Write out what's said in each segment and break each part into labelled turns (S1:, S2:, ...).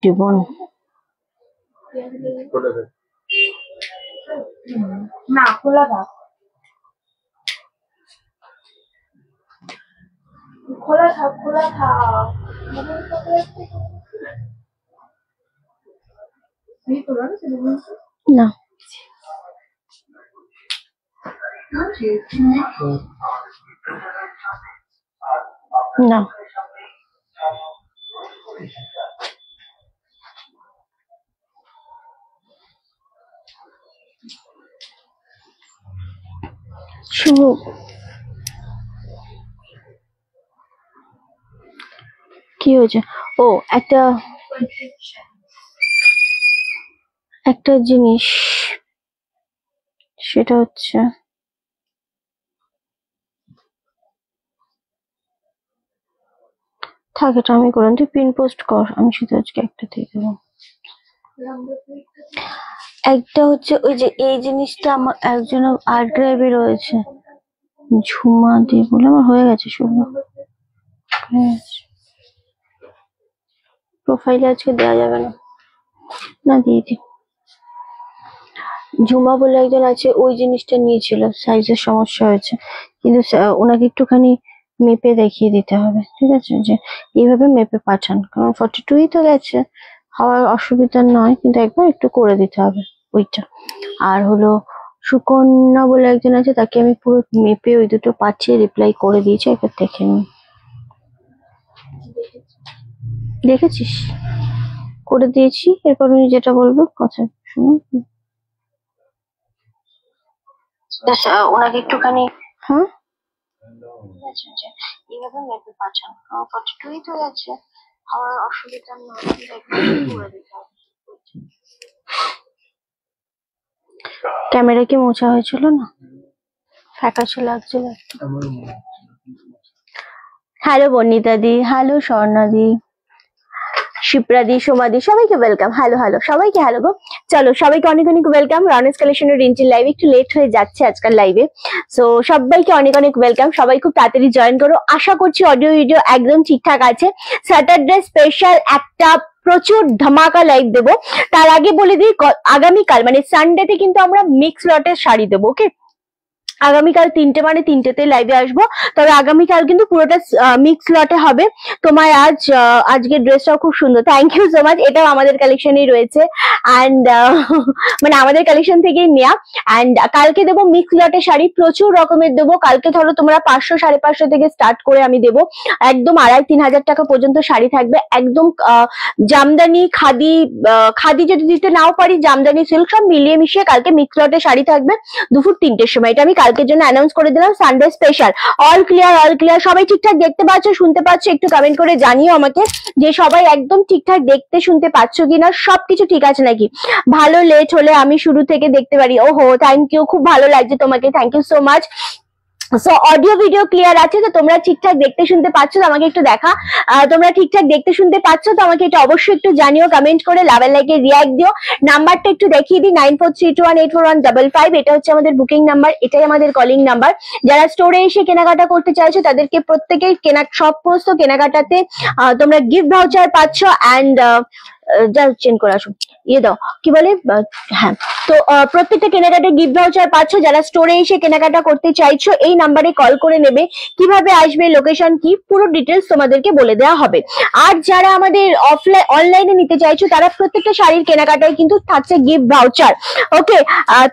S1: জীবন
S2: না খোলা থাক, খোলা থাক, খোলা থাক।
S1: না না শুভ কি হয়েছে? ও একটা একটা জিনিস, সেটা হচ্ছে থাক, এটা আমি করলাম, তুই পিন পোস্ট কর, আমি শুধু আজকে একটা দিয়ে দেবো। একটা হচ্ছে ওই যে এই জিনিসটা আমার একজন আর ড্রাইভে রয়েছে, ঝুমা দি বলে, আমার হয়ে গেছে শুভ, প্রোফাইলে আজকে দেওয়া যাবে না, না দিয়ে দি। ঝুমা বলে একজন আছে, ওই জিনিসটা নিয়েছিল, সাইজের সমস্যা হয়েছে, কিন্তু ওনাকে একটুখানি মেপে দেখিয়ে দিতে হবে, ঠিক আছে, যে এইভাবে মেপে পাঠান, কারণ 42ই তো গেছে, হওয়ার অসুবিধা নয়, কিন্তু একবার একটু করে দিতে হবে ওইটা। আর হলো সুকন্যা বলে একজন আছে, তাকে আমি পুরো মেপে ওই দুটো পাঠিয়ে রিপ্লাই করে দিয়েছি, একবার দেখে নি। দেখেছিস? করে দিয়েছি, এরপর উনি যেটা বলবো কথা শুনুন, ওনাকে একটুখানি, হ্যাঁ এইভাবে মেপে পাঠান, 42ই তো গেছে, হওয়ার অসুবিধা নয়, করে দিতে হবে। ক্যামেরা কি মোছা হয়েছিল না? ফ্যাকাশে লাগছিল একটু। হ্যালো বর্ণিতা দি, হ্যালো স্বর্ণা দি, শিপ্রা দি, সোমা দি, সবাইকে ওয়েলকাম। হ্যালো হ্যালো সবাইকে, হ্যালো গো। চলো সবাইকে অনেক অনেক ওয়েলকাম রনেস কালেকশনের রিন্টির লাইভে। একটু লেট হয়ে যাচ্ছে আজকাল লাইভে, সো সবাইকে অনেক অনেক ওয়েলকাম। সবাই খুব তাড়াতাড়ি জয়েন করো, আশা করছি অডিও ভিডিও একদম ঠিকঠাক আছে। স্যাটারডে স্পেশাল একটা প্রচুর ধামাকা লাইভ দেবো। তার আগে বলে দিই, আগামীকাল মানে সানডেতে কিন্তু আমরা মিক্স লটের শাড়ি দেবো, ওকে। আগামীকাল 3টে মানে 3টেতে লাইভে আসবো, তবে আগামীকাল কিন্তু পুরোটা মিক্স লটে হবে। তোমার আজকের ড্রেসটাও খুব সুন্দর, থ্যাংক ইউ সো মাচ। এটাও আমাদের কালেকশনেই রয়েছে, অ্যান্ড মানে আমাদের কালেকশন থেকেই নেওয়া। অ্যান্ড কালকে দেবো মিক্স লটে শাড়ি, প্রচুর রকমের দেবো। কালকে ধরো তোমরা 500 550 থেকে স্টার্ট করে আমি দেবো, একদম 2500-3000 টাকা পর্যন্ত শাড়ি থাকবে, একদম জামদানি খাদি, খাদি যদি দিতে নাও পারি, জামদানি সিল্ক সব মিলিয়ে মিশিয়ে কালকে মিক্স লটে শাড়ি থাকবে দুপুর 3টের সময়। এটা আমি কালকের জন্য অ্যানাউন্স করে দিলাম, Sunday special. All clear, all clear, সবাই ঠিকঠাক দেখতে পাচ্ছ, শুনতে পাচ্ছ? একটু কমেন্ট করে জানিও আমাকে যে সবাই একদম ঠিকঠাক দেখতে শুনতে পাচ্ছ কিনা, সবকিছু ঠিক আছে নাকি। ভালো লেট হলে আমি শুরু থেকে দেখতে পারি। ওহো, থ্যাংক ইউ, খুব ভালো লাগছে তোমাকে, thank you so much. So audio video clear আছে তো? তোমরা ঠিকঠাক দেখতে শুনতে পাচ্ছ তো? আমাকে একটু দেখা, তোমরা ঠিকঠাক দেখতে শুনতে পাচ্ছ তো? আমাকে এটা অবশ্যই একটু জানিও, কমেন্ট করে লাভ এন্ড লাইকে রিয়াক্ট দিও। নাম্বারটা একটু দেখিয়ে দিই, 9432184155, এটা হচ্ছে আমাদের বুকিং নাম্বার, এটাই আমাদের কলিং নাম্বার। যারা স্টোরে এসে কেনাকাটা করতে চাইছো তাদেরকে প্রত্যেকেই সমস্ত কেনাকাটাতে তোমরা গিফট ভাউচার পাচ্ছ। অ্যান্ড যা চেঞ্জ করে আসো, ইয়ে দাও, কি বলে, হ্যাঁ, তো প্রত্যেকটা কেনাকাটায় গিফট ভাউচার পাচ্ছ। যারা স্টোরে এসে কেনাকাটা করতে চাইছো এই নাম্বারে কল করে নেবে, কিভাবে আসবে, লোকেশন কি, পুরো ডিটেলস তোমাদেরকে বলে দেওয়া হবে। আর যারা আমাদের অনলাইনে নিতে চাইছো তারা প্রত্যেকটা শাড়ির কেনাকাটায় কিন্তু থাকছে গিফট ভাউচার, ওকে।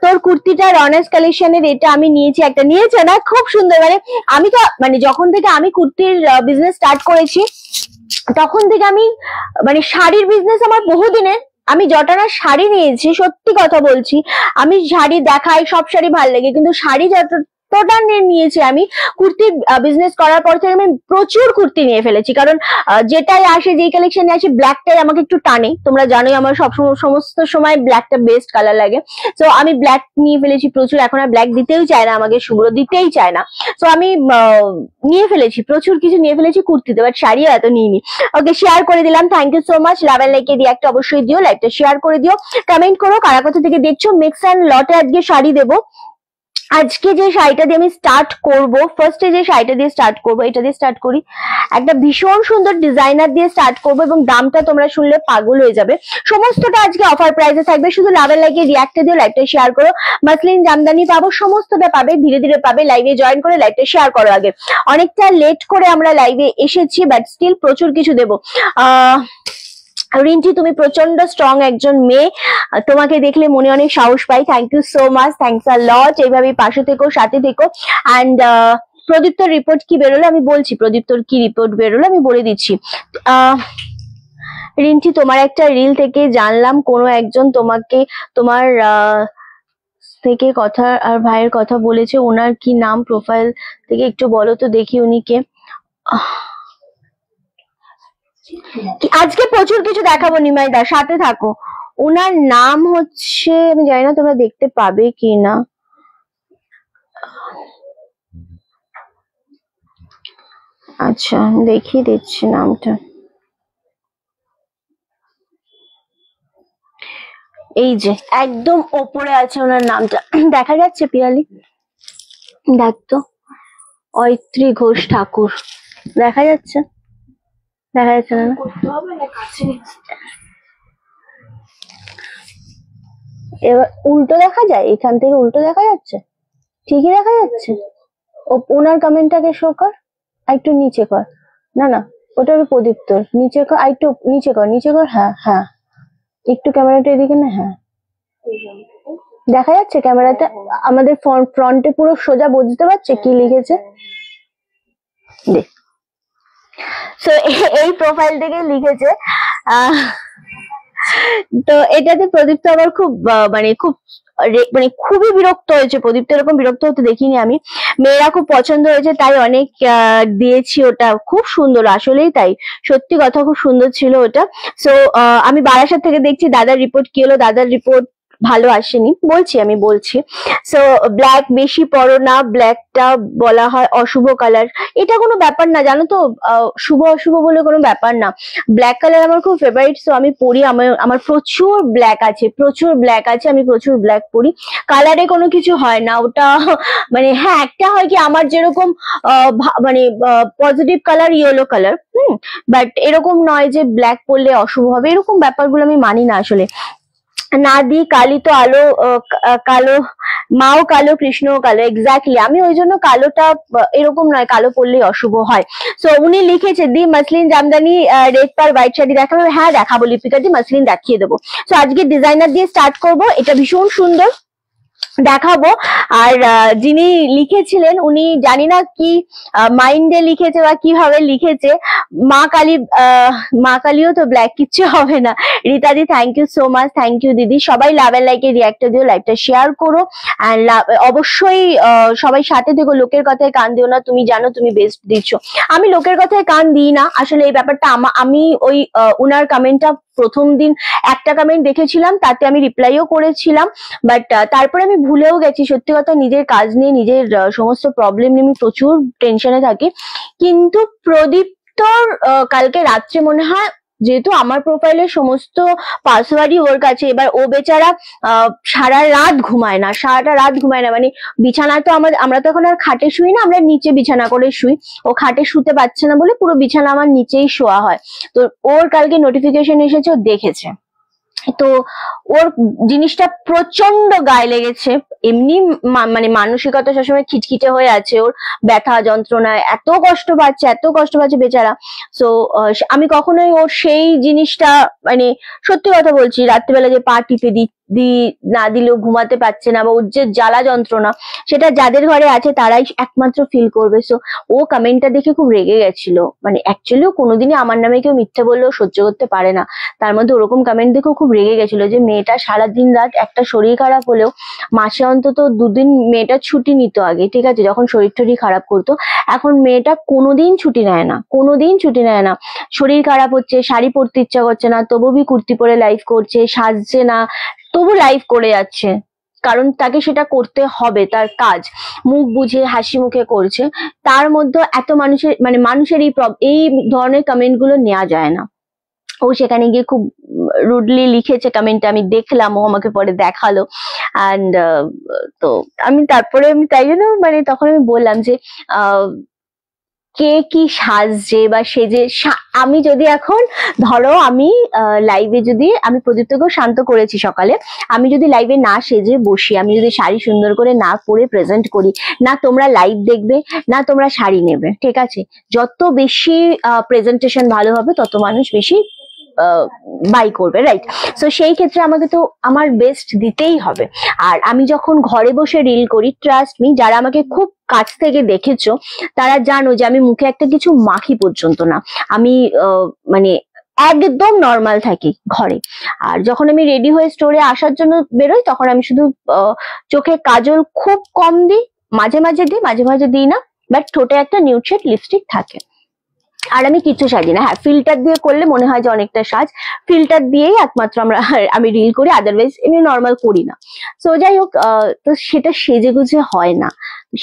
S1: তোর কুর্তিটা রনেস কালেকশনের, এটা আমি নিয়েছি, একটা নিয়েছে না, খুব সুন্দর। মানে আমি তো মানে যখন থেকে আমি কুর্তির বিজনেস স্টার্ট করেছি তখন থেকে আমি মানে শাড়ির বিজনেস আমার বহুদিনের, আমি যটা না শাড়ি নিয়েছি, সত্যি কথা বলছি, আমি শাড়ি দেখাই, সব শাড়ি ভালো লাগে, কিন্তু শাড়ি যতটা নিয়েছি আমি কুর্তির বিজনেস করার পর থেকে আমি প্রচুর কুর্তি নিয়ে ফেলেছি। কারণ যেটাই আসে, যেই কালেকশনে আসে, ব্ল্যাকটাই আমাকে একটু টানে, তোমরা জানোই আমার সমস্ত সময় ব্ল্যাকটা বেস্ট কালার লাগে। তো আমি ব্ল্যাক নিয়ে ফেলেছি প্রচুর, এখন আর ব্ল্যাক দিতেই চায় না আমাকে, শুভ্র দিতেই চায় না। তো আমি নিয়ে ফেলেছি, প্রচুর কিছু নিয়ে ফেলেছি কুর্তিতে, বাট শাড়িও এত নিইনি। ওকে, শেয়ার করে দিলাম, thank you so much. Love and লাইকে রিঅ্যাক্ট অবশ্যই দিও, লাইভটা শেয়ার করে দিও, কমেন্ট করো কারা কোথা থেকে দেখছো। মিক্স অ্যান্ড লটে আজকে শাড়ি দেবো, আজকে যে শাড়িটা দিয়ে আমি স্টার্ট করব, ফার্স্টে যে শাড়িটা দিয়ে স্টার্ট করব, এটা দিয়ে স্টার্ট করি। একটা ভীষণ সুন্দর ডিজাইনার দিয়ে স্টার্ট করব এবং দামটা তোমরা শুনলে পাগল হয়ে যাবে। সমস্তটা আজকে অফার প্রাইসে থাকবে, শুধু লাভের লাইকে রিঅ্যাক্টে দিও, লাইভটা শেয়ার করো। মাসলিন জামদানি পাবো, সমস্তটা পাবে, ধীরে ধীরে পাবে। লাইভে জয়েন করে লাইভটা শেয়ার করো আগে। অনেকটা লেট করে আমরা লাইভে এসেছি, বাট স্টিল প্রচুর কিছু দেবো। রিন্টি, তুমি প্রচন্ড স্ট্রং একজন মেয়ে, তোমাকে দেখলে মনে অনেক সাহস পাই। Thank you so much, thanks a lot. এইভাবেই পাশে থেকো, সাথে থেকো। অ্যান্ড প্রদীপ্তর রিপোর্ট কি বেরোলো আমি বলছি, প্রদীপ্তর কি রিপোর্ট বেরোলো আমি বলে দিচ্ছি। রিন্টি, তোমার একটা রিল থেকে জানলাম কোনো একজন তোমাকে তোমার থেকে কথা আর ভাইয়ের কথা বলেছে, ওনার কি নাম? প্রোফাইল থেকে একটু বলো তো দেখি উনি কে। আজকে প্রচুর কিছু দেখাবো নিমাইদা, সাথে থাকো। ওনার নাম হচ্ছে, আমি জানি না তোমরা দেখতে পাবে কি না। আচ্ছা, দেখিয়ে দিচ্ছি নামটা। এই যে একদম ওপরে আছে ওনার নামটা, দেখা যাচ্ছে পিয়ালি? দেখ তো, অয়ত্রী ঘোষ ঠাকুর, দেখা যাচ্ছে? দেখা যাচ্ছে না? এবার উল্টো দেখা যায়, এখান থেকে উল্টো দেখা যাচ্ছে? ঠিকই দেখা যাচ্ছে। ওনার কমেন্টটাকে শো কর, একটু নিচে কর। না না, ওটা হবে প্রদীপ্তর, নিচে কর, একটু নিচে কর, নিচে কর। হ্যাঁ হ্যাঁ, একটু ক্যামেরাটা এদিকে না। হ্যাঁ, দেখা যাচ্ছে ক্যামেরাতে আমাদের ফ্রন্টে পুরো সোজা, বুঝতে পারছে কি লিখেছে? দেখ, সো এই প্রোফাইল থেকে লিখেছে। তো এটাতে প্রদীপ্ত আবার খুব মানে খুবই বিরক্ত হয়েছে। প্রদীপ্ত এরকম বিরক্ত হতে দেখিনি আমি। মেয়েরা খুব পছন্দ হয়েছে, তাই অনেক দিয়েছি। ওটা খুব সুন্দর, আসলেই তাই, সত্যি কথা, খুব সুন্দর ছিল ওটা। সো আমি বারাসাত থেকে দেখছি দাদার রিপোর্ট কি হলো। দাদার রিপোর্ট ভালো আসেনি, আমি বলছি। সো ব্ল্যাক বেশি পরো না, ব্ল্যাকটা বলা হয় অশুভ কালার। এটা কোনো ব্যাপার না, জানো তো, শুভ অশুভ বলে কোনো ব্যাপার না। ব্ল্যাক কালার আমার খুব ফেভারিট, সো আমি পরি। আমার প্রচুর ব্ল্যাক আছে, আমি প্রচুর ব্ল্যাক পরি। কালারে কোনো কিছু হয় না ওটা। মানে হ্যাঁ, একটা হয় কি, আমার যেরকম মানে positive colour yellow colour, but এরকম নয় যে ব্ল্যাক পরলে অশুভ হবে, এরকম ব্যাপারগুলো আমি মানি না আসলে। নাদি কালি তো আলো, কালো মাও কালো, কৃষ্ণও কালো, এক্স্যাক্টলি। আমি ওই জন্য কালোটা এরকম নয়, কালো পরলেই অশুভ হয়। সো উনি লিখেছে, দি মাসলিন জামদানি রেড পার হোয়াইট শাড়ি দেখাবো। হ্যাঁ দেখাবো লিপিকা দি, মাসলিন দেখিয়ে দেবো। সো আজকে ডিজাইনার দিয়ে স্টার্ট করব, এটা ভীষণ সুন্দর, দেখাবো। আর যিনি লিখেছিলেন উনি জানি না কি মাইন্ডে লিখেছে বা কিভাবে লিখেছে, মা কালীও তো ব্ল্যাক, কিচ্ছু হবে না। রীতাদি, thank you so much, thank you দিদি। সবাই লাভের লাইকে রিয়াক্ট দিও, লাইভটা শেয়ার করো। অ্যান্ড অবশ্যই সবাই সাথে থেকো। লোকের কথায় কান দিও না, তুমি জানো তুমি বেস্ট দিচ্ছ। আমি লোকের কথায় কান দিই না আসলে, এই ব্যাপারটা আমি ওই উনার কমেন্টটা প্রথম দিন একটা কমেন্ট দেখেছিলাম, তাতে আমি রিপ্লাইও করেছিলাম, বাট তারপরে আমি ভুলেও গেছি। সত্যি কথা, নিজের কাজ নিয়ে, নিজের সমস্ত প্রবলেম নিয়ে আমি প্রচুর টেনশনে থাকি। কিন্তু প্রদীপ্তর কালকে রাত্রে মনে হয়, যেহেতু আমার প্রোফাইলে সমস্ত পাসওয়ার্ডই ওর কাছে, এবার ও বেচারা সারাটা রাত ঘুমায় না। মানে বিছানায় তো আমরা তো এখন আর খাটে শুই না, আমরা নিচে বিছানা করে শুই। ও খাটে শুতে পারছে না বলে পুরো বিছানা আমার নিচেই শোয়া হয়। তো ওর কালকে নোটিফিকেশন এসেছে, ও দেখেছে। তো ওর জিনিসটা প্রচন্ড গায়ে লেগেছে। এমনি মানে মানসিকতা সবসময় খিটখিটে হয়ে আছে, ওর ব্যথা যন্ত্রণায় এত কষ্ট পাচ্ছে বেচারা। সো আমি কখনোই ওর সেই জিনিসটা, মানে সত্যি কথা বলছি, রাত্রিবেলা যে পা টিপে না দিলেও ঘুমাতে পারছে না, বা ওর যে জ্বালা যন্ত্রণা, সেটা যাদের ঘরে আছে তারাই একমাত্র ফিল করবে। সো ও কমেন্টটা দেখে খুব রেগে গেছিল। মানে অ্যাকচুয়ালি ও কোনোদিনই আমার নামে কেউ মিথ্যে বললেও সহ্য করতে পারে না, তার মধ্যে ওরকম কমেন্ট দেখেও খুব রেগে গেছিল। যে মেয়েটা সারাদিন রাত, একটা শরীর খারাপ হলেও মাসে অন্তত 2 দিন মেয়েটা ছুটি নিত আগে, ঠিক আছে, যখন শরীর টরীর খারাপ করতো। এখন মেয়েটা কোনোদিন ছুটি নেয় না। শরীর খারাপ হচ্ছে, শাড়ি পরতে ইচ্ছা করছে না, তবু কুর্তি পরে লাইভ করছে, সাজছে না, তবু লাইভ করে যাচ্ছে, কারণ তাকে সেটা করতে হবে, তার কাজ। মুখ বুঝে হাসি মুখে করছে। তার মধ্যে এত মানুষের এই ধরনের কমেন্ট গুলো নেওয়া যায় না। ও সেখানে গিয়ে খুব রুডলি লিখেছে কমেন্ট, আমি দেখলাম, ও আমাকে পরে দেখালো। অ্যান্ড তো তারপরে আমি তাই জন্য মানে তখন আমি বললাম যে কে কি সাজছে বা সেজে, আমি যদি এখন ধরো আমি লাইভে যদি আমি প্রদীপ্তকেও শান্ত করেছি সকালে, আমি যদি লাইভে না সেজে বসি, আমি যদি শাড়ি সুন্দর করে না পরে প্রেজেন্ট করি, না তোমরা লাইভ দেখবে না তোমরা শাড়ি নেবে, ঠিক আছে? যত বেশি প্রেজেন্টেশন ভালো হবে তত মানুষ বেশি বাই করবে, রাইট? সো সেই ক্ষেত্রে আমাকে তো আমার বেস্ট দিতেই হবে। আর আমি যখন ঘরে বসে রিল করি, ট্রাস্ট মি, যারা আমাকে খুব কাছ থেকে দেখেছো তারা জানো যে আমি মুখে একটা কিছু মাখি পর্যন্ত না, আমি মানে একদম নর্মাল থাকি ঘরে। আর যখন আমি রেডি হয়ে স্টোরে আসার জন্য বেরোই তখন আমি শুধু চোখে কাজল খুব কম দিই, মাঝে মাঝে দিই, মাঝে মাঝে দিই না, বাট ঠোঁটে একটা নিউড শেড লিপস্টিক থাকে। আর আমি কিছু সাজি না, হ্যাঁ ফিল্টার দিয়ে করলে মনে হয় যে অনেকটা সাজ, ফিল্টার দিয়েই একমাত্র আমি রিল করি, আদারওয়াইজ এমনি নর্মাল করি না। সো যাই হোক, তো সেটা সেজে গুজে হয় না,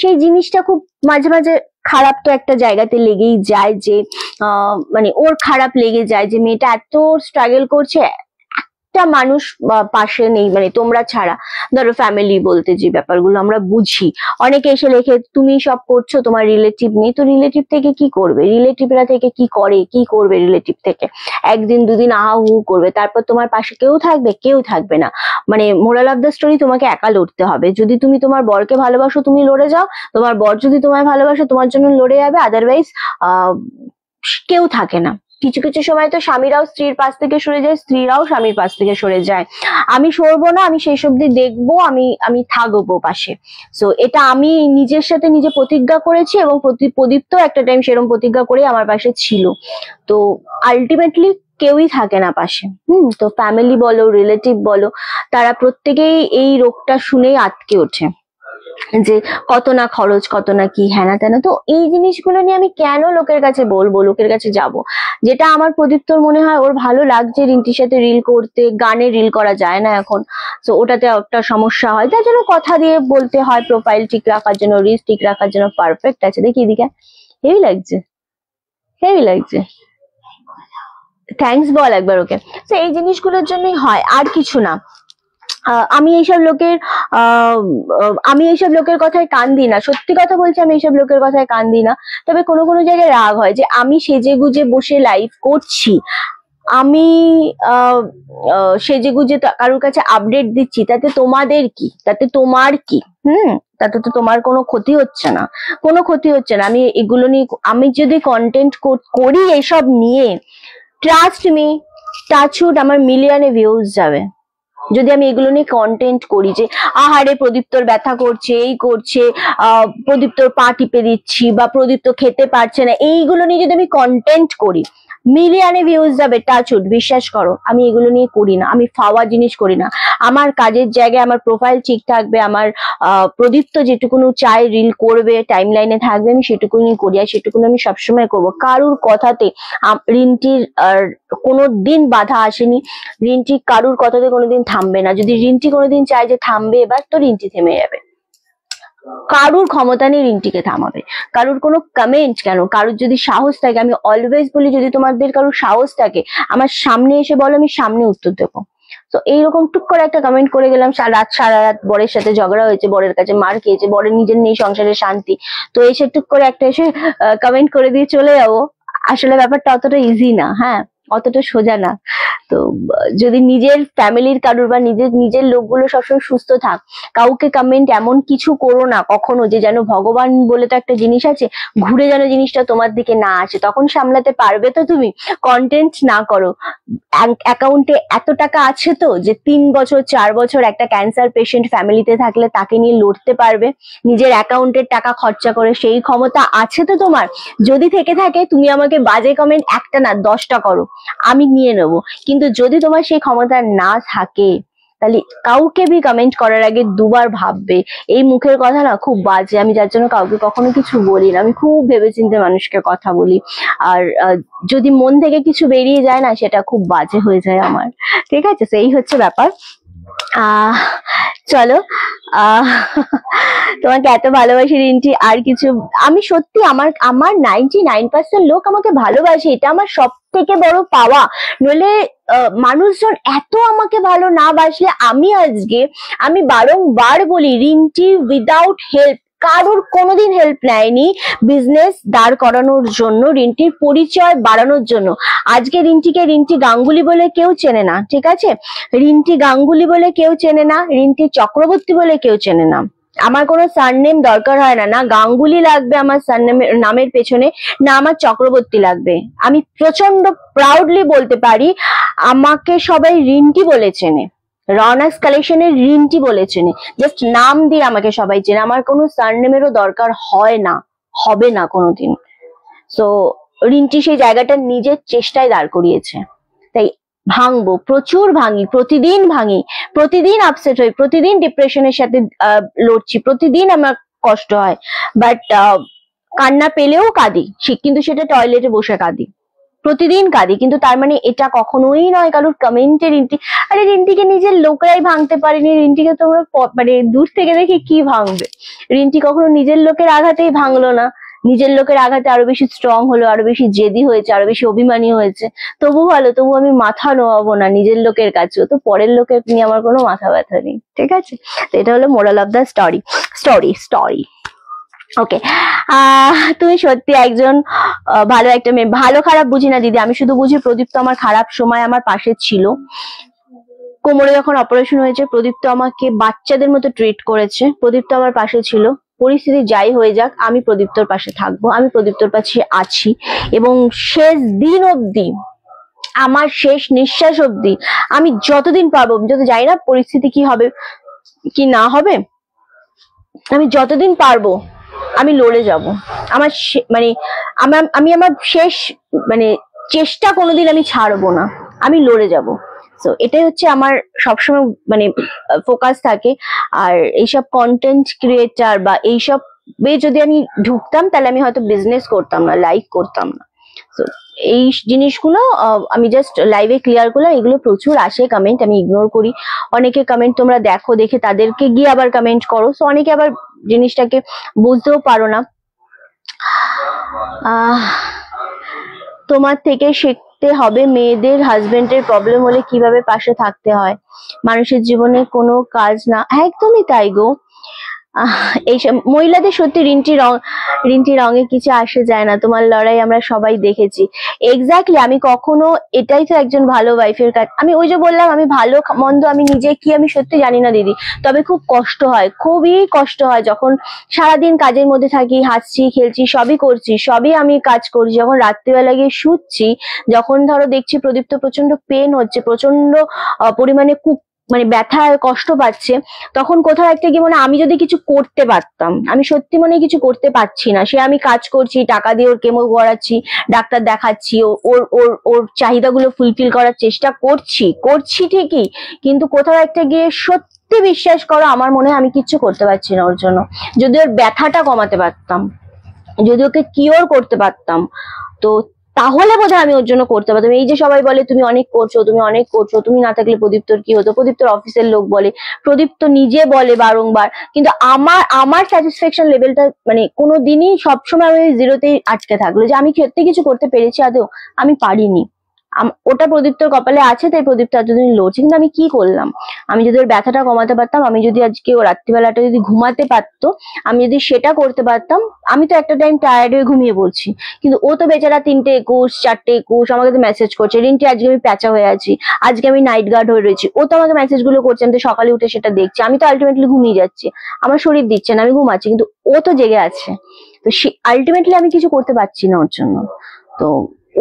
S1: সেই জিনিসটা খুব মাঝে মাঝে খারাপ তো একটা জায়গাতে লেগেই যায়, যে মানে ওর খারাপ লেগে যায় যে মেয়েটা এত স্ট্রাগল করছে, একটা মানুষ পাশে নেই, মানে তোমরা ছাড়া। ধরো ফ্যামিলি বলতে যে ব্যাপারগুলো আমরা বুঝি, অনেকে এসে লেখে তুমি সব করছো, তোমার রিলেটিভ নেই, তো রিলেটিভ থেকে কি করবে? রিলেটিভরা থেকে কি করে, কি করবে? রিলেটিভ থেকে একদিন দুদিন আহা হু করবে, তারপর তোমার পাশে কেউ থাকবে? কেউ থাকবে না। মানে মোরাল অফ দ্য স্টোরি, তোমাকে একা লড়তে হবে। যদি তুমি তোমার বরকে ভালোবাসো তুমি লড়ে যাও, তোমার বর যদি তোমায় ভালোবাসো তোমার জন্য লড়ে যাবে, আদারওয়াইজ কেউ থাকে না। কিছু কিছু সময় তো স্বামীরাও স্ত্রীর পাশ থেকে সরে যায়, স্ত্রীরাও স্বামীর পাশ থেকে সরে যায়। আমি সরবো না, আমি সেই অবধি দেখবো, আমি থাকবো পাশে। সো এটা আমি নিজের সাথে নিজে প্রতিজ্ঞা করেছি, এবং প্রদীপ্ত একটা টাইম সেরকম প্রতিজ্ঞা করে আমার পাশে ছিল। তো আলটিমেটলি কেউই থাকে না পাশে। তো ফ্যামিলি বলো, রিলেটিভ বলো, তারা প্রত্যেকেই এই রোগটা শুনেই আটকে ওঠে যে কত না খরচ, কত না কি হ্যানা ত্যানা। তো এই জিনিসগুলো নিয়ে আমি কেন লোকের কাছে বলবো, লোকের কাছে যাব? যেটা আমার প্রদীপ্তর মনে হয় ওর ভালো লাগছে রিন্টির সাথে রিল করতে, গানে রিল করা যায় না এখন, তো ওটাতে একটা সমস্যা হয়, তার জন্য কথা দিয়ে বলতে হয় প্রোফাইল ঠিক রাখার জন্য, রিচ ঠিক রাখার জন্য। পারফেক্ট আছে, দেখি এদিকে, হেভি লাগছে, হেভি লাগছে, থ্যাঙ্কস বল একবার ওকে। তো এই জিনিসগুলোর জন্যই হয়, আর কিছু না। আমি এইসব লোকের কথায় কান দিই না, সত্যি কথা বলছি, আমি এইসব লোকের কথায় কান দিই না। তবে কোনো কোনো জায়গায় রাগ হয় যে আমি সেজে গুজে বসে লাইভ করছি, আমি সেজে গুজে কারোর কাছে আপডেট দিচ্ছি, তাতে তোমাদের কি, তাতে তোমার কি? তাতে তো তোমার কোনো ক্ষতি হচ্ছে না, কোনো ক্ষতি হচ্ছে না। আমি এগুলো নিয়ে, আমি যদি কন্টেন্ট করি এসব নিয়ে, ট্রাস্ট মি, টাচউড আমার মিলিয়নে ভিউজ যাবে। যদি আমি এগুলো নিয়ে কন্টেন্ট করি যে আহারে প্রদীপ্তর ব্যথা করছে, এই করছে, প্রদীপ্তর পা টিপে দিচ্ছি, বা প্রদীপ্ত খেতে পারছে না, এইগুলো নিয়ে যদি আমি কন্টেন্ট করি, মিলিয়নে ভিউজ যাবে, টাচউড, বিশ্বাস করো। আমি এগুলো নিয়ে করি না, আমি ফাওয়া জিনিস করি না। আমার কাজের জায়গায় আমার প্রোফাইল ঠিক থাকবে, আমার প্রদীপ্ত যেটুকুনো চাই রিল করবে, টাইম লাইনে থাকবে, আমি সেটুকুনি করি, আর সেটুকুনি আমি সবসময় করবো। কারুর কথাতে রিন্টির কোনো দিন বাধা আসেনি, রিন্টি কারুর কথাতে কোনোদিন থামবে না। যদি রিন্টি কোনোদিন চায় যে থামবে এবার, তো রিন্টি থেমে যাবে। কারুর ক্ষমতা নেই রিন্টিকে থামাবে। কারুর কোনো কমেন্ট কেন, কারুর যদি সাহস থাকে, আমি অলওয়েজ বলি যদি তোমাদের কারুর সাহস থাকে আমার সামনে এসে বলো, আমি সামনে উত্তর দেবো। তো এইরকম টুক করে একটা কমেন্ট করে গেলাম, সারা রাত বরের সাথে ঝগড়া হয়েছে, বরের কাছে মার খেয়েছে, বরের নিজের নেই সংসারে শান্তি, তো এসে টুক করে একটা এসে কমেন্ট করে দিয়ে চলে যাবো। আসলে ব্যাপারটা অতটা ইজি না, হ্যাঁ অতটা সোজা না। তো যদি নিজের ফ্যামিলির কারুর বা নিজের লোকগুলো সবসময় সুস্থ থাক, কাউকে কমেন্ট এমন কিছু করো না কখনো যে যেন ভগবান বলে তো একটা জিনিস আছে, ঘুরে যেন জিনিসটা তোমার দিকে না আসে। তখন সামলাতে পারবে তো তুমি? কন্টেন্ট না করো, অ্যাকাউন্টে এত টাকা আছে তো যে 3 বছর 4 বছর একটা ক্যান্সার পেশেন্ট ফ্যামিলিতে থাকলে তাকে নিয়ে লড়তে পারবে, নিজের অ্যাকাউন্টের টাকা খরচা করে, সেই ক্ষমতা আছে তো তোমার। যদি থেকে থাকে তুমি আমাকে বাজে কমেন্ট একটা না 10টা করো, আমি নিয়ে নেবো। কিন্তু যদি তোমার সেই ক্ষমতা না থাকে তাহলে কাউকে বি কমেন্ট করার আগে দুবার ভাববে। এই মুখের কথা না খুব বাজে, আমি যার জন্য কাউকে কখনো কিছু বলি না, আমি খুব ভেবেচিন্তে মানুষকে কথা বলি। আর যদি মন থেকে কিছু বেরিয়ে যায় না, সেটা খুব বাজে হয়ে যায় আমার, ঠিক আছে? সেই হচ্ছে ব্যাপার। চলো, তোমাকে এত ভালোবাসি রিন্টি, আর কিছু আমি সত্যি আমার আমার 99% লোক আমাকে ভালোবাসে, এটা আমার সব থেকে বড় পাওয়া। নইলে মানুষজন এত আমাকে ভালো না বাসলে আমি বারংবার বলি রিন্টি উইদাউট হেল্প, কারোর কোনোদিন হেল্প নেয়নি বিজনেস দাঁড় করানোর জন্য, রিন্টির পরিচয় বাড়ানোর জন্য। আজকে রিন্টিকে রিন্টি গাঙ্গুলি বলে কেউ চেনে না, ঠিক আছে? রিন্টি গাঙ্গুলি বলে কেউ চেনে না, রিন্টি চক্রবর্তী বলে কেউ চেনে না। আমার কোনো সারনেম দরকার হয় না, না গাঙ্গুলি লাগবে আমার সারনেমের নামের পেছনে, না আমার চক্রবর্তী লাগবে। আমি প্রচন্ড প্রাউডলি বলতে পারি আমাকে সবাই রিন্টি বলে চেনে, রনাস কালেকশনের রিন্টি বলে চেনে, জাস্ট নাম দিয়ে আমাকে সবাই চেনে। আমার কোনো সারনেমেরও দরকার হয় না, হবে না কোনোদিন। সো রিন্টি সেই জায়গাটা নিজের চেষ্টায় দাঁড় করিয়েছে, তাই ভাঙবো, প্রচুর ভাঙি, প্রতিদিন ভাঙি, প্রতিদিন আপসেট হই, প্রতিদিন ডিপ্রেশনের সাথে লড়ছি, প্রতিদিন আমার কষ্ট হয়, বাট কান্না পেলেও কাঁদি, কিন্তু সেটা টয়লেটে বসে কাঁদি, প্রতিদিন কাঁদি। কিন্তু তার মানে এটা কখনোই নয় কারোর কমেন্টে রিন্টি, আরে রিন্টিকে নিজের লোকেরাই ভাঙতে পারেনি, রিন্টিকে তোমরা মানে দূর থেকে দেখে কি ভাঙবে? রিন্টি কখনো নিজের লোকের আঘাতেই ভাঙলো না, নিজের লোকের আঘাতে আরো বেশি স্ট্রং হলো, আরো বেশি জেদি হয়েছে, আরো বেশি অভিমানী হয়েছে। তবু ভালো, তবু আমি মাথা নোয়াবো না নিজের লোকের কাছেও, তো পরের লোকের নিয়ে আমার কোনো মাথা ব্যথা নেই, ঠিক আছে? তো এটা হলো মোরাল অফ দ্য স্টোরি। ওকে, তুমি সত্যি একজন ভালো একটা মেয়ে। ভালো খারাপ বুঝি না দিদি, আমি শুধু বুঝি প্রদীপ্ত আমার খারাপ সময় আমার পাশে ছিল। কোমরে যখন অপারেশন হয়েছে প্রদীপ্ত আমাকে বাচ্চাদের মতো ট্রিট করেছে, প্রদীপ্ত আমার পাশে ছিল। পরিস্থিতি যাই হয়ে যাক আমি প্রদীপ্তর পাশে থাকবো, আমি প্রদীপ্তর পাশে আছি, এবং শেষ দিন অবধি, আমার শেষ নিঃশ্বাস অবধি আমি যতদিন পারবো, যদি জানি না পরিস্থিতি কি হবে কি না হবে, আমি যতদিন পারবো আমি লড়ে যাব। আমার মানে আমি আমার শেষ মানে চেষ্টা কোনোদিন আমি ছাড়বো না, আমি লড়ে যাব। সো এটাই হচ্ছে আমার সবসময় মানে ফোকাস থাকে। আর এইসব কন্টেন্ট ক্রিয়েটার বা এইসব যদি আমি ঢুকতাম তাহলে আমি হয়তো বিজনেস করতাম না, লাইভ করতাম না। তো এই জিনিসগুলো আমি জাস্ট লাইভে ক্লিয়ার করলাম। এগুলো প্রচুর আসে কমেন্ট, আমি ইগনোর করি। অনেকে কমেন্ট তোমরা দেখো, দেখে তাদেরকে গিয়ে আবার কমেন্ট করো, সো অনেকে আবার জিনিসটাকে বুঝতেও পারো না। তোমার থেকে শিখতে হবে মেয়েদের হাজবেন্ডের প্রবলেম হলে কিভাবে পাশে থাকতে হয়, মানুষের জীবনে কোনো কাজ না। একদমই তাই গো, এইসব মহিলাদের সত্যি রিন্টি রঙে কিছু আসে যায় না, তোমার লড়াই আমরা সবাই দেখেছি। এক্স্যাক্টলি, আমি কখনো, এটাই তো একজন ভালো ওয়াইফের কাজ। আমি ওই যে বললাম আমি ভালো মন্দ আমি নিজে কি আমি সত্যি জানি না দিদি, তবে খুব কষ্ট হয়, খুবই কষ্ট হয় যখন সারাদিন কাজের মধ্যে থাকি, হাসছি খেলছি সবই করছি, সবই আমি কাজ করছি, যখন রাত্রিবেলা গিয়ে শুচ্ছি, যখন ধরো দেখছি প্রদীপ্ত প্রচন্ড পেন হচ্ছে, প্রচন্ড পরিমাণে মানে ব্যথায় কষ্ট পাচ্ছে, তখন কোথাও একটা গিয়ে আমি যদি কিছু করতে পারতাম, আমি সত্যি কিছু করতে পারছি না। সে আমি কাজ করছি, টাকা দিয়ে ওর কেমো করাচ্ছি, ডাক্তার দেখাচ্ছি, ওর ওর ওর চাহিদাগুলো ফুলফিল করার চেষ্টা করছি ঠিকই, কিন্তু কোথাও একটা গিয়ে সত্যি বিশ্বাস করো আমার মনে হয় আমি কিচ্ছু করতে পারছি না ওর জন্য। যদি ওর ব্যথাটা কমাতে পারতাম, যদি ওকে কিওর করতে পারতাম, তো তাহলে বোধহয় আমি ওর জন্য করতে পারতাম। এই যে সবাই বলে তুমি অনেক করছো, তুমি না থাকলে প্রদীপ্তর কি হতো, প্রদীপ্তর অফিসের লোক বলে, প্রদীপ্ত নিজে বলে বারংবার, কিন্তু আমার স্যাটিসফ্যাকশন লেভেলটা মানে কোনোদিনই সবসময় আমি জিরোতেই আটকে থাকলো, যে আমি সত্যি কিছু করতে পেরেছি আদৌ, আমি পারিনি। ওটা প্রদীপ্তর কপালে আছে, তাই প্রদীপ্ত এতদিন লড়ছে, কিন্তু আমি কি করলাম? আমি যদি ওর ব্যথাটা কমাতে পারতাম, আমি যদি আজকে ও রাত্রিবেলাটা যদি ঘুমাতে পারতো, আমি যদি সেটা করতে পারতাম, আমি তো একটা টাইম টায়ার্ড হয়ে ঘুমিয়ে পড়ছি, কিন্তু ও তো বেচারা 3:21 4:21 আমাকে তো মেসেজ করছে, রিন্টি আজকে আমি প্যাঁচা হয়ে আছি, আজকে আমি নাইট গার্ড হয়ে রয়েছি, ও তো আমাকে মেসেজ গুলো করছে, আমি তো সকালে উঠে সেটা দেখছি, আমি তো আলটিমেটলি ঘুমিয়ে যাচ্ছি, আমার শরীর দিচ্ছে না, আমি ঘুমাচ্ছি, কিন্তু ও তো জেগে আছে। তো আলটিমেটলি আমি কিছু করতে পারছি না ওর জন্য। তো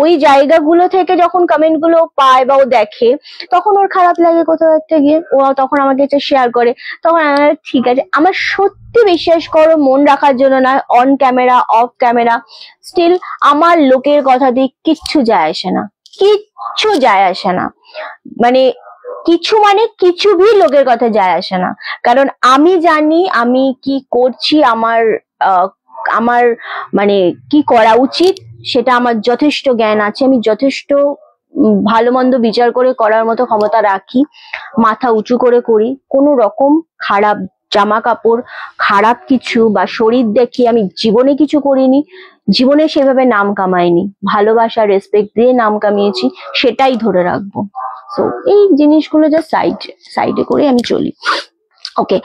S1: ওই জায়গাগুলো থেকে যখন কমেন্ট গুলো পায় বা ও দেখে, তখন ওর খারাপ লাগে কোথাও একটা গিয়ে, ও তখন আমাকে শেয়ার করে, তখন ঠিক আছে। আমার সত্যি বিশ্বাস করো, মন রাখার জন্য না, on camera off camera still আমার লোকের কথা দিয়ে কিচ্ছু যায় আসে না, কিচ্ছু যায় আসে না, মানে কিছু ভি লোকের কথা যায় আসে না, কারণ আমি জানি আমি কি করছি, আমার মানে কি করা উচিত সেটা আমার যথেষ্ট জ্ঞান আছে, আমি যথেষ্ট ভালো মন্দ বিচার করে করার মতো ক্ষমতা রাখি, মাথা উঁচু করে করি। কোনো রকম খারাপ জামা কাপড়, খারাপ কিছু বা শরীর দেখিয়ে আমি জীবনে কিছু করিনি, জীবনে সেভাবে নাম কামাইনি। ভালোবাসা, রেসপেক্ট দিয়ে নাম কামিয়েছি, সেটাই ধরে রাখবো। তো এই জিনিসগুলো জাস্ট সাইডে করে আমি চলি। ওকে,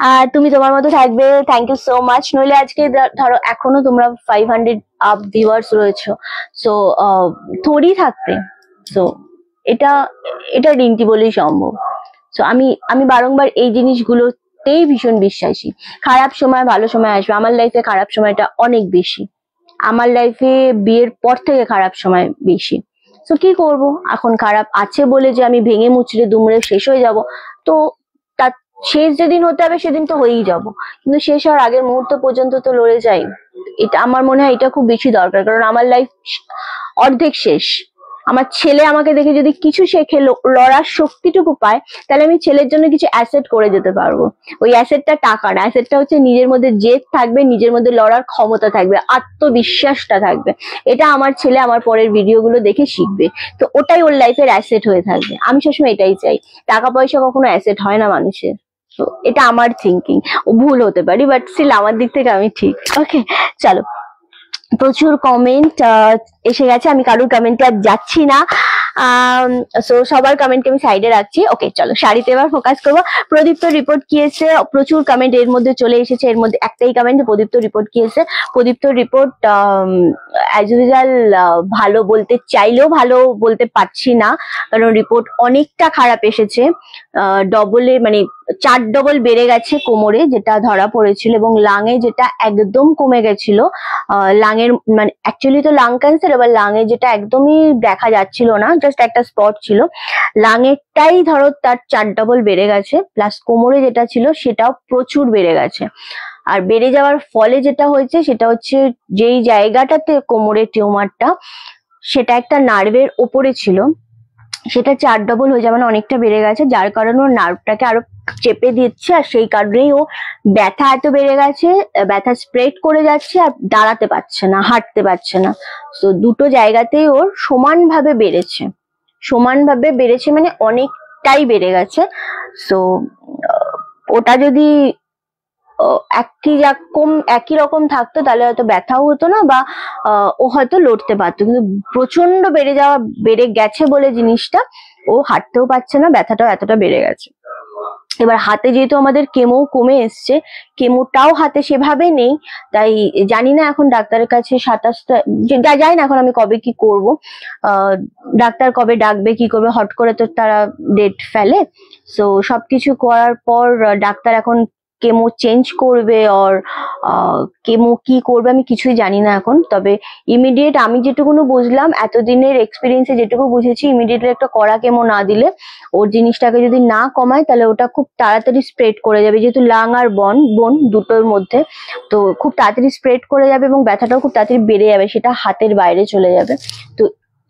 S1: আর তুমি তোমার মতো থাকবে, থ্যাংক ইউ সো মাচ। নইলে আজকে ধরো এখনো তোমরা 500 আপ ভিউয়ার্স রয়েছে, সো থোড়ি থাকতে। সো এটা রিন্টি বলেই সম্ভব। সো আমি বারংবার এই জিনিসগুলোতেই ভীষণ বিশ্বাসী। খারাপ সময় ভালো সময় আসবে, আমার লাইফে খারাপ সময়টা অনেক বেশি, আমার লাইফে বিয়ের পর থেকে খারাপ সময় বেশি। তো কি করব, এখন খারাপ আছে বলে যে আমি ভেঙে মুচড়ে দুমড়ে শেষ হয়ে যাব, তো তার শেষ যেদিন হতে হবে সেদিন তো হয়েই যাব, কিন্তু শেষ হওয়ার আগের মুহূর্ত পর্যন্ত তো লড়ে যাই। এটা আমার মনে হয় এটা খুব বেশি দরকার, কারণ আমার লাইফ অর্ধেক শেষ। আমার ছেলে আমাকে দেখে যদি কিছু শেখে, লড়ার শক্তিটুকু পায়, তাহলে আমি ছেলের জন্য কিছু অ্যাসেট করে যেতে পারবো। ওই অ্যাসেটটা টাকা না, অ্যাসেটটা হচ্ছে নিজের মধ্যে জেদ থাকবে, নিজের মধ্যে লড়ার ক্ষমতা থাকবে, আত্মবিশ্বাসটা থাকবে। এটা আমার ছেলে আমার পরের ভিডিওগুলো দেখে শিখবে, তো ওটাই ওর লাইফের অ্যাসেট হয়ে থাকবে। আমি সবসময় এটাই চাই, টাকা পয়সা কখনো অ্যাসেট হয় না মানুষের। তো এটা আমার থিঙ্কিং, ভুল হতে পারি, বাট স্টিল আমার দিক থেকে আমি ঠিক। ওকে, চলো। প্রচুর কমেন্ট এসে গেছে, আমি কারোর কমেন্টে আর যাচ্ছি না। সো সবার কমেন্টকে আমি সাইডে রাখছি। ওকে, চলো শাড়িতে এবার ফোকাস করবো। প্রদীপ্ত রিপোর্ট কি এসে, প্রচুর কমেন্ট এর মধ্যে চলে এসেছে। এর মধ্যে একটাই কমেন্ট, প্রদীপ্ত রিপোর্ট কি এসে। প্রদীপ্ত রিপোর্ট অ্যাজ ইউজুয়াল ভালো বলতে চাইলেও ভালো বলতে পারছি না, কারণ রিপোর্ট অনেকটা খারাপ এসেছে। ডবলে মানে 4 ডবল বেড়ে গেছে কোমরে, যেটা ধরা পড়েছিল, এবং লাঙে যেটা একদম কমে গেছিল। লাঙের মানে অ্যাকচুয়ালি তো লাং ক্যান্সার, এবার লাঙে যেটা একদমই দেখা যাচ্ছিল না, জাস্ট একটা স্পট ছিল, লাঙেরটাই ধরো তার 4 ডবল বেড়ে গেছে, প্লাস কোমরে যেটা ছিল সেটাও প্রচুর বেড়ে গেছে। আর বেড়ে যাওয়ার ফলে যেটা হয়েছে সেটা হচ্ছে, যেই জায়গাটাতে কোমরের টিউমারটা, সেটা একটা নার্ভের ওপরে ছিল, সেটা 4 ডবল হয়ে যাবে, মানে অনেকটা বেড়ে গেছে, যার কারণে ওর নার্ভটাকে আরো চেপে দিচ্ছে। আর সেই কারণেই ও ব্যথা এত বেড়ে গেছে, ব্যথা স্প্রেড করে যাচ্ছে, আর দাঁড়াতে পারছে না, হাঁটতে পারছে না। তো দুটো জায়গাতেই ওর সমানভাবে বেড়েছে, মানে অনেকটাই বেড়ে গেছে। সো ওটা যদি একই রকম থাকতো তাহলে হয়তো ব্যথাও হতো না, বা ও হয়তো লড়তে পারতো, কিন্তু প্রচন্ড বেড়ে গেছে বলে জিনিসটা, ও হাঁটতেও পারছে না, ব্যথাটাও এতটা বেড়ে গেছে। এবার হাতে যেহেতু আমাদের কেমো কমে এসছে, কেমোটাও হাতে সেভাবে নেই, তাই জানি না এখন ডাক্তারের কাছে 27টা যাই না, এখন আমি কবে কি করব, ডাক্তার কবে ডাকবে কি করবে, হট করে তো তারা ডেট ফেলে। সো সবকিছু করার পর ডাক্তার এখন কেমো চেঞ্জ করবে, আর কেমো কি করবে আমি কিছুই জানি না এখন। তবে ইমিডিয়েট আমি যেটুকুনো বুঝলাম, এতদিনের এক্সপিরিয়েন্সে যেটুকু বুঝেছি, ইমিডিয়েটলি একটা কড়া কেমো না দিলে, ওর জিনিসটাকে যদি না কমায়, তাহলে ওটা খুব তাড়াতাড়ি স্প্রেড করে যাবে, যেহেতু লাং আর বোন দুটোর মধ্যে, তো খুব তাড়াতাড়ি স্প্রেড করে যাবে, এবং ব্যথাটাও খুব তাড়াতাড়ি বেড়ে যাবে, সেটা হাতের বাইরে চলে যাবে। তো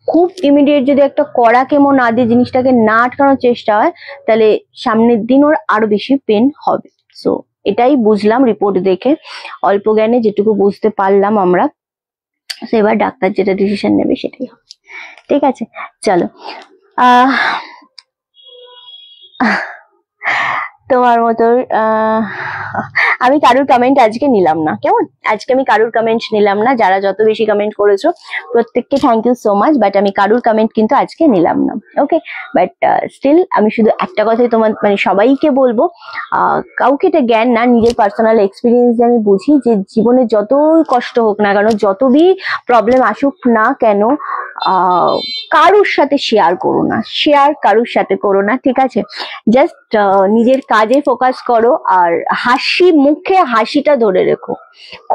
S1: খুব ইমিডিয়েট যদি একটা কড়া কেমো না দিয়ে জিনিসটাকে না আটকানোর চেষ্টা হয়, তাহলে সামনের দিন ওর আরো বেশি পেন হবে। সো এটাই বুঝলাম রিপোর্ট দেখে, অল্প জ্ঞানে যেটুকু বুঝতে পারলাম আমরা। এবার ডাক্তার যেটা ডিসিশন নেবে সেটাই হবে, ঠিক আছে। চলো, তোমার মতো আমি কারুর কমেন্ট আজকে নিলাম না, কেমন? আজকে আমি কারুর কমেন্ট নিলাম না, যারা যত বেশি কমেন্ট করেছো প্রত্যেককে thank you so much, but আমি কারুর কমেন্ট কিন্তু আজকে নিলাম না। ওকে, বাট স্টিল আমি শুধু একটা কথাই তোমার মানে সবাইকে বলবো, কাউকে এটা জ্ঞান না, নিজের পার্সোনাল এক্সপিরিয়েন্স আমি বুঝি যে জীবনে যতই কষ্ট হোক না কেন, যতই প্রবলেম আসুক না কেন, কারুর সাথে শেয়ার কারুর সাথে করো না, ঠিক আছে? জাস্ট নিজের কাজে ফোকাস করো, আর মুখে হাসিটা ধরে রেখো।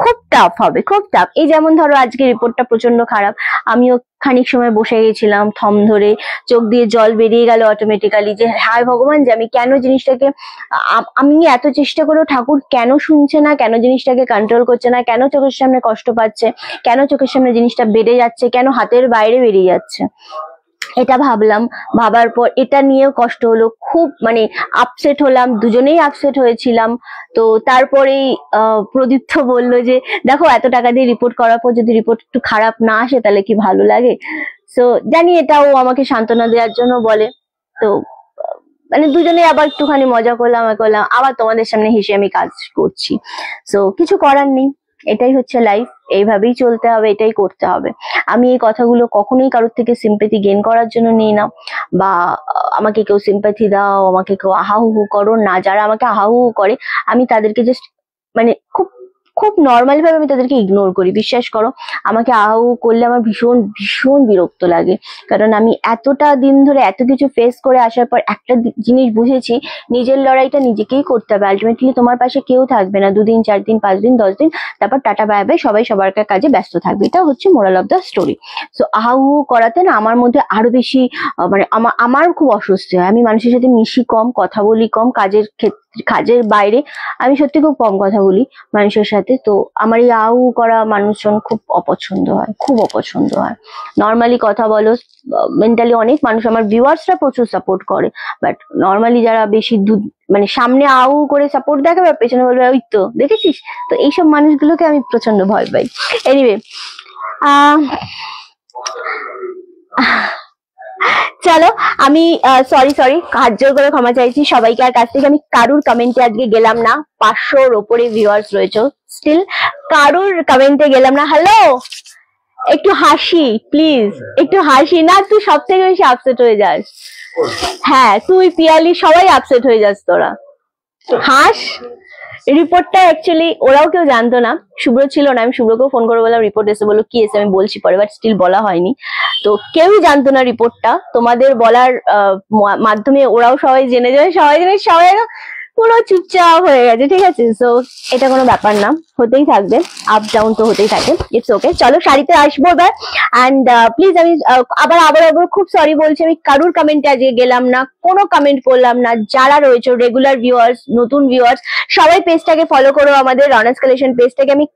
S1: খুব টাফ হবে, খুব টাফ। এই যেমন ধরো আজকে রিপোর্টটা প্রচন্ড খারাপ, আমিও খানিক সময় বসে গেছিলাম থম ধরে, চোখ দিয়ে জল বেরিয়ে গেল অটোমেটিক্যালি, যে হায় ভগবান, যে আমি কেন জিনিসটাকে, আমি এত চেষ্টা করেও ঠাকুর কেন শুনছে না, কেন জিনিসটাকে কন্ট্রোল করছে না, কেন চোখের সামনে কষ্ট পাচ্ছে, কেন চোখের সামনে জিনিসটা বেড়ে যাচ্ছে, কেন হাতের বাইরে বেরিয়ে যাচ্ছে। এটা ভাবলাম, ভাবার পর এটা নিয়েও কষ্ট হলো, খুব মানে আপসেট হলাম, দুজনেই আপসেট হয়েছিলাম। তো তারপরেই প্রদীপ্ত বলল যে দেখো এত টাকা দিয়ে রিপোর্ট করার পর যদি রিপোর্ট একটু খারাপ না আসে তাহলে কি ভালো লাগে। তো জানি এটাও আমাকে সান্ত্বনা দেওয়ার জন্য বলে। তো মানে দুজনে আবার একটুখানি মজা করলাম, আবার তোমাদের সামনে হেসে আমি কাজ করছি। তো কিছু করার নেই, এটাই হচ্ছে লাইফ, এইভাবেই চলতে হবে, এটাই করতে হবে। আমি এই কথাগুলো কখনোই কারোর থেকে সিম্প্যাথি গেইন করার জন্য নিই না, বা আমাকে কেউ সিম্প্যাথি দাও, আমাকে কেউ আহাহু করো না। যারা আমাকে আহাহু করে আমি তাদেরকে জাস্ট মানে খুব খুব নর্মাল ভাবে আমি তাদেরকে ইগনোর করি। বিশ্বাস করো, আমাকে আহাহু করলে আমার ভীষণ ভীষণ বিরক্ত লাগে। কারণ আমি এতটা দিন ধরে এত কিছু ফেস করে আসার পর একটা জিনিস বুঝেছি, নিজের লড়াইটা নিজেকেই করতে হবে। আলটিমেটলি তোমার পাশে কেউ থাকবে না 2 দিন 4 দিন 5 দিন 10 দিন, তারপর টাটা বাই বাই, সবাই সবার কাজে ব্যস্ত থাকবে। এটা হচ্ছে moral of the story. So আহাহু করাতে না আমার মধ্যে আরো বেশি মানে আমার খুব অস্বস্তি হয়। আমি মানুষের সাথে মিশি কম, কথা বলি কম, কাজের বাইরে আমি সত্যি খুব কম কথা বলি মানুষের সাথে। তো আমার এই আউ করা মানুষজন খুব অপছন্দ হয়, খুব অপছন্দ হয়। নর্মালি কথা বলো, মেন্টালি অনেক মানুষ, আমার ভিউয়ার্সরা প্রচুর সাপোর্ট করে, বাট নর্মালি যারা বেশি মানে সামনে আউ করে সাপোর্ট দেখাবে, পেছনে বলবে ওই তো দেখেছিস, তো এইসব মানুষগুলোকে আমি প্রচন্ড ভয় পাই। এনিওয়ে, চলো আমি সরি হাত জোর করে ক্ষমা চাইছি সবাইকে আর কাছ থেকে। আমি কারুর কমেন্টে আজকে গেলাম না, 500-র ওপরে ভিউয়ার্স রয়েছে, স্টিল কারুর কমেন্টে গেলাম না। হ্যালো, একটু হাসি প্লিজ, একটু হাসি না, তুই সব থেকে বেশি আপসেট হয়ে যাস। হ্যাঁ তুই, পিয়ালি, সবাই আপসেট হয়ে যাস তোরা। হাস। রিপোর্টটা অ্যাকচুয়ালি ওরাও কেউ জানতো না, শুভ্র ছিল না, আমি শুভ্রকেও ফোন করে বললাম রিপোর্ট এসে, বললো কি এসে, আমি বলছি পরে, বাট স্টিল বলা হয়নি। তো কেউই জানতো না রিপোর্টটা, তোমাদের বলার মাধ্যমে ওরাও সবাই জেনে যাবে, সবাই পুরো চুপচাপ হয়ে গেছে, ঠিক আছে। সো এটা কোনো ব্যাপার না, হতেই থাকবে, আপ ডাউন তো হতেই থাকে, ইটস ওকে। চলো শাড়িতে আসবো এবার। অ্যান্ড প্লিজ আমি আবার খুব সরি বলছি, আমি কারুর কমেন্টে আজকে গেলাম না, কোনো কমেন্ট করলাম না। যারা রয়েছে রেগুলার ভিউয়ার্স, নতুন ভিউয়ার্স, সবাই পেজটাকে ফলো করো, আমাদের রনাস কালেকশন পেজটাকে। আমি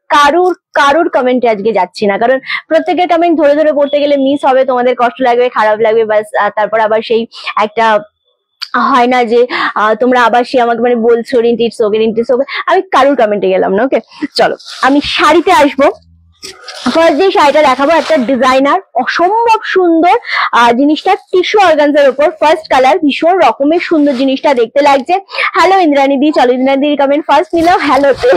S1: কারুর কমেন্টে আজকে যাচ্ছি না, কারণ প্রত্যেকের কমেন্ট ধরে ধরে পড়তে গেলে মিস হবে, তোমাদের কষ্ট লাগবে, খারাপ লাগবে, বাস তারপর আবার সেই একটা হয় না যে তোমরা আবার সে আমাকে মানে বলছো ইটস ওকে। আমি কারুর কমেন্টে গেলাম না, ওকে। চলো আমি শাড়িতে আসবো। ফার্স্ট যে শাড়িটা দেখাবো, একটা ডিজাইনার, অসম্ভব সুন্দর জিনিসটা, টিস্যু অর্গানজার উপর, ফার্স্ট কালার, ভীষণ রকমের সুন্দর জিনিসটা দেখতে লাগছে। হ্যালো ইন্দ্রাণী দি, চলো ইন্দ্রাণী দির কমেন্ট ফার্স্ট নিলাম হ্যালোতে।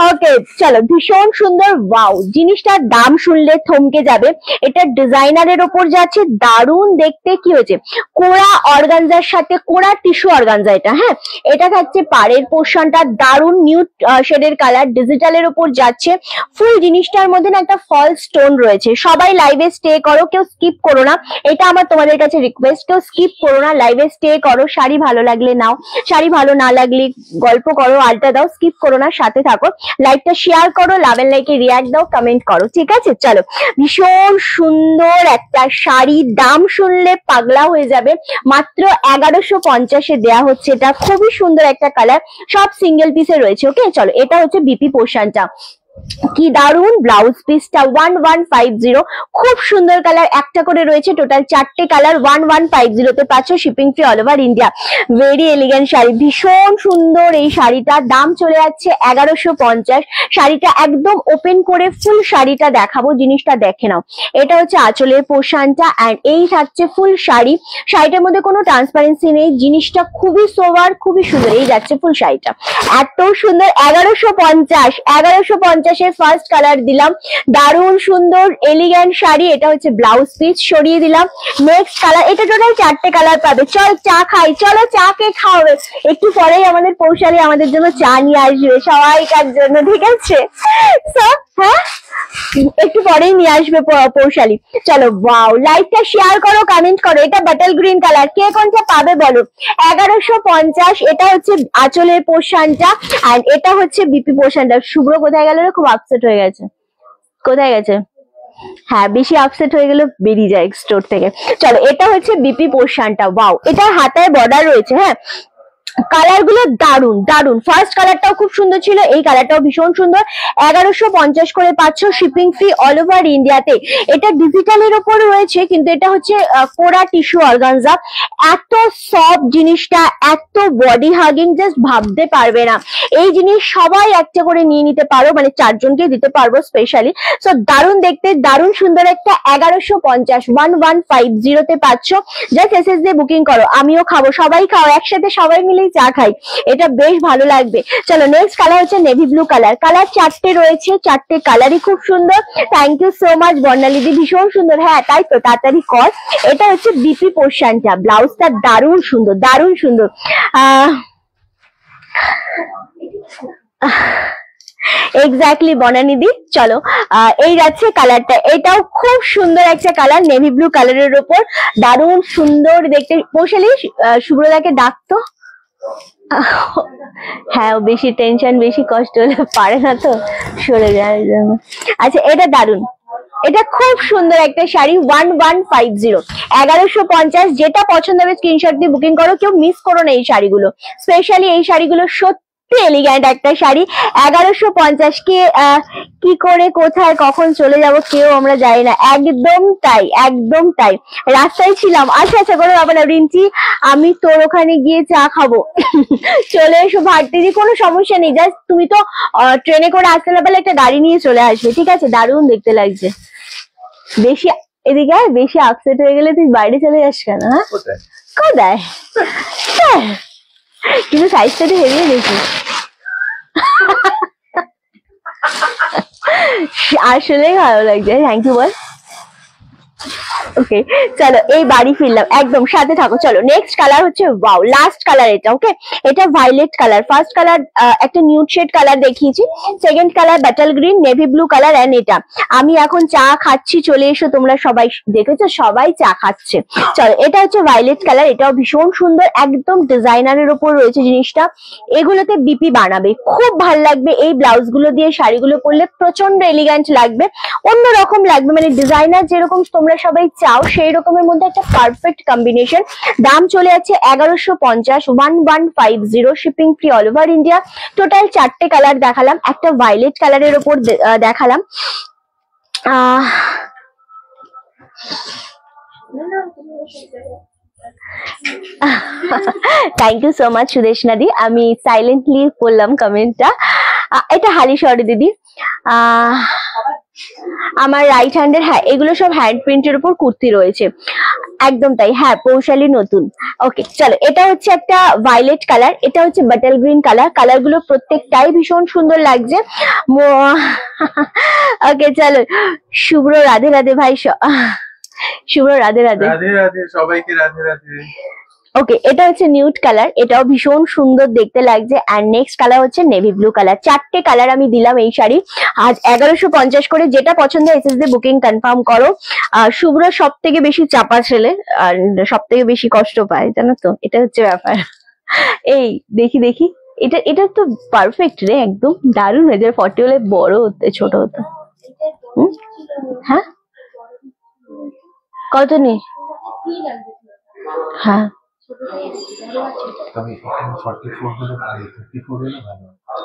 S1: ওকে চলো, ভীষণ সুন্দর, ওয়াও। জিনিসটার দাম শুনলে থমকে যাবে। এটা ডিজাইনারের ওপর যাচ্ছে, দারুণ দেখতে। কি হয়েছে, কোরা অর্গানজার সাথে কোরা টিস্যু অর্গানজা এটা, হ্যাঁ। এটা থাকছে পাড়ের পোর্শনটা, দারুণ নিউড শেডের কালার, ডিজিটালের ওপর যাচ্ছে। ফুল জিনিসটার মধ্যে না একটা ফলস স্টোন রয়েছে। সবাই লাইভে স্টে করো, কেউ স্কিপ করো না, এটা আমার তোমাদের কাছে রিকোয়েস্ট, কেউ স্কিপ করো না, লাইভে স্টে করো। শাড়ি ভালো লাগলে নাও, শাড়ি ভালো না লাগলে গল্প করো, আড্ডা দাও, স্কিপ করো না, সাথে থাকো, লাইভটা শেয়ার করো, লাভ এন্ড লাইকে রিয়াক্ট দাও, কমেন্ট করো, ঠিক আছে। চলো, ভীষণ সুন্দর একটা শাড়ি, দাম শুনলে পাগলা হয়ে যাবে, মাত্র 1150-এ দেয়া হচ্ছে। এটা খুবই সুন্দর একটা কালার, সব সিঙ্গেল পিসে রয়েছে, ওকে। চলো, এটা হচ্ছে বিপি পোর্শনটা, কি দারুন ব্লাউজ পিসটা, 1150, খুব সুন্দর কালার, একটা করে রয়েছে, টোটাল 4টে কালার, 1150-তে পাচ্ছ, shipping free all over India. Very elegant sari, ভীষণ সুন্দর এই শাড়িটা, দাম চলে যাচ্ছে 1150। শাড়িটা একদম ওপেন করে ফুল শাড়িটা দেখাবো, জিনিসটা দেখে নাও। এটা হচ্ছে আঁচলের পোর্শনটা, এন্ড এই থাকছে ফুল শাড়ি। শাড়িটার মধ্যে কোনো ট্রান্সপারেন্সি নেই, জিনিসটা খুবই সোবার, খুবই সুন্দর। এই যাচ্ছে ফুল শাড়িটা, এত সুন্দর, 1150 ফার্স্ট কালার দিলাম, দারুণ সুন্দর এলিগেন্ট শাড়ি। এটা হচ্ছে ব্লাউজ পিস, সরিয়ে দিলাম। নেক্সট কালার, এটা টোটাল 4টে কালার পাবে। চল চা খাই, চলো চা কে খাওয়াবে, একটু পরেই আমাদের পৌশালী আমাদের জন্য চা নিয়ে আসবে, সবাইকার জন্য, ঠিক আছে। হ্যাঁ, একটু পরেই নিয়ে আসবে পৌশালী। চলো, ওয়াও, লাইভটা শেয়ার করো, কমেন্ট করো। এটা বাটল গ্রিন কালার, কে কোনটা পাবে বলো। 1150, এটা হচ্ছে আঁচলের পোর্শনটা, আর এটা হচ্ছে বিপি পোর্শনটা। শুভ্র কোথায় গেল রে, খুব আপসেট হয়ে গেছে, কোথায় গেছে। হ্যাঁ, বেশি আপসেট হয়ে গেলে বেরিয়ে যায় স্টোর থেকে। চলো, এটা হচ্ছে বিপি পোর্শনটা, ওয়াও। এটার হাতায় বর্ডার রয়েছে, হ্যাঁ, কালার গুলো দারুন দারুন। ফার্স্ট কালারটাও খুব সুন্দর ছিল, এই কালারটাও ভীষণ সুন্দর। 1150 করে পাচ্ছ, শিপিং ফ্রি অল ওভার ইন্ডিয়াতে। এটা ডিজিটালের ওপর রয়েছে, কিন্তু এটা হচ্ছে কোরা টিস্যু অর্গানজা। এত সফট জিনিসটা, এত বডি হাগিং, জাস্ট ভাবতে পারবে না। এই জিনিস সবাই একটা করে নিয়ে নিতে পারো, মানে 4 জনকে দিতে পারবো স্পেশালি। সো দারুন দেখতে, দারুন সুন্দর একটা 1150 1150 তে পাচ্ছ। জাস্ট এসএস দিয়ে বুকিং করো, আমিও খাবো, সবাই খাও একসাথে, সবাই মিলে চা খাই, এটা বেশ ভালো লাগবে। চলো নেক্সট কালার হচ্ছে নেভি ব্লু কালার। কালার 4টে রয়েছে, 4টে কালারই খুব সুন্দর। থ্যাংক ইউ সো মাচ বর্ণালীদি, ভীষণ সুন্দর। হ্যাঁ তাই তো, তাড়াতাড়ি কর। এটা হচ্ছে বিপি পোর্শনটা, ব্লাউজটা দারুণ সুন্দর, দারুণ সুন্দর। এক্স্যাক্টলি বনানিদি। চলো এই যাচ্ছে কালারটা, এটাও খুব সুন্দর একটা কালার, নেভি ব্লু কালারের উপর, দারুণ সুন্দর দেখতে। পৌশালী শুভ্রদাকে ডাকতো। হ্যাঁ, বেশি টেনশন বেশি কষ্ট হলে পারে না তো, সরে যায়। আচ্ছা এটা দারুন, এটা খুব সুন্দর একটা শাড়ি, 1150 1150। যেটা পছন্দ হবে স্ক্রিনশট দিয়ে বুকিং করো, কেউ মিস করো না এই শাড়িগুলো। স্পেশালি এই শাড়িগুলো সত্যি এলিগ্যান্ট একটা শাড়ি। 1150 কে কি করে কোথায় কখন চলে যাব কেউ আমরা জানি না। একদম তাই, একদম তাই। রাস্তায় ছিলাম, আচ্ছা আচ্ছা কোনো ব্যাপার না রিঞ্চি, আমি তোর ওখানে গিয়ে চা খাবো। চলে এসো ভারতীদি, কোনো সমস্যা নেই। জাস্ট তুমি তো ট্রেনে করে আসতে না পারলে একটা গাড়ি নিয়ে চলে আসবে, ঠিক আছে? দারুণ দেখতে লাগছে। বেশি এদিকে বেশি আপসেট হয়ে গেলে তুই বাইরে চলে যাস কেন? হ্যাঁ কোথায়? কিন্তু সাইজটা তো হেভি দেখি। আসলেই ভালো লাগছে, থ্যাংক ইউ বল। ওকে চলো এই বাড়ি ফিরলাম, একদম সাথে থাকো। চলো নেক্সট কালার হচ্ছে, ওয়াও লাস্ট কালার এটা। ওকে এটা ভায়োলেট কালার। ফার্স্ট কালার একটা নিউড শেড কালার দেখিয়েছি, second colour bottle green, navy blue colour, and এটা। আমি এখন চা খাচ্ছি, চলে এসো তোমরা সবাই। দেখেছো সবাই চা খাচ্ছে। চলো এটা হচ্ছে ভায়োলেট কালার, এটাও ভীষণ সুন্দর, একদম ডিজাইনারের উপর রয়েছে জিনিসটা। এগুলোতে বিপি বানাবে, খুব ভাল লাগবে। এই ব্লাউজ গুলো দিয়ে শাড়িগুলো পরলে প্রচন্ড এলিগ্যান্ট লাগবে, অন্যরকম লাগবে, মানে ডিজাইনার যেরকম তোমরা সবাই চাও সেই রকমের মধ্যে একটা পারফেক্ট কম্বিনেশন। দাম চলে যাচ্ছে 1150 1150, shipping free all over India. Total 4টে কালার দেখালাম, একটা ভায়োলেট কালারের উপর দেখালাম। Thank you so much Sudeshna দি, আমি সাইলেন্টলি পড়লাম কমেন্টটা। এটা হালি শহরে দিদি, আমার রাইট হ্যান্ডের। হ্যাঁ এগুলো সব হ্যান্ড প্রিন্টের উপর কুর্তি রয়েছে, একদম তাই। হ্যাঁ পৌশালী নতুন। ওকে চলো এটা হচ্ছে একটা ভায়োলেট কালার, এটা হচ্ছে বাটাল গ্রিন কালার। কালার গুলো প্রত্যেকটাই ভীষণ সুন্দর লাগছে। ওকে চলো শুভ্র রাধে রাধে ভাই, শুভ্র রাধে রাধে।
S3: রাধে রাধে সবাইকে, রাধে রাধে।
S1: ওকে এটা হচ্ছে নিউড কালার, এটাও ভীষণ সুন্দর দেখতে লাগছে। আর নেক্সট কালার হচ্ছে নেভি ব্লু কালার। 4টে কালার আমি দিলাম এই শাড়ি, আজ 1150 করে। যেটা পছন্দ এসএস দিয়ে বুকিং কনফার্ম করো। শুভ্র সব থেকে বেশি চাপা ছেলে আর সব থেকে বেশি কষ্ট পায়, জানো তো, এটা হচ্ছে ব্যাপার। এই দেখি দেখি, এটা এটা তো পারফেক্ট রে, একদম দারুণ হয়ে যাবে। 40 হলে বড় হতে, ছোট হতো। হ্যাঁ কত নেই? হ্যাঁ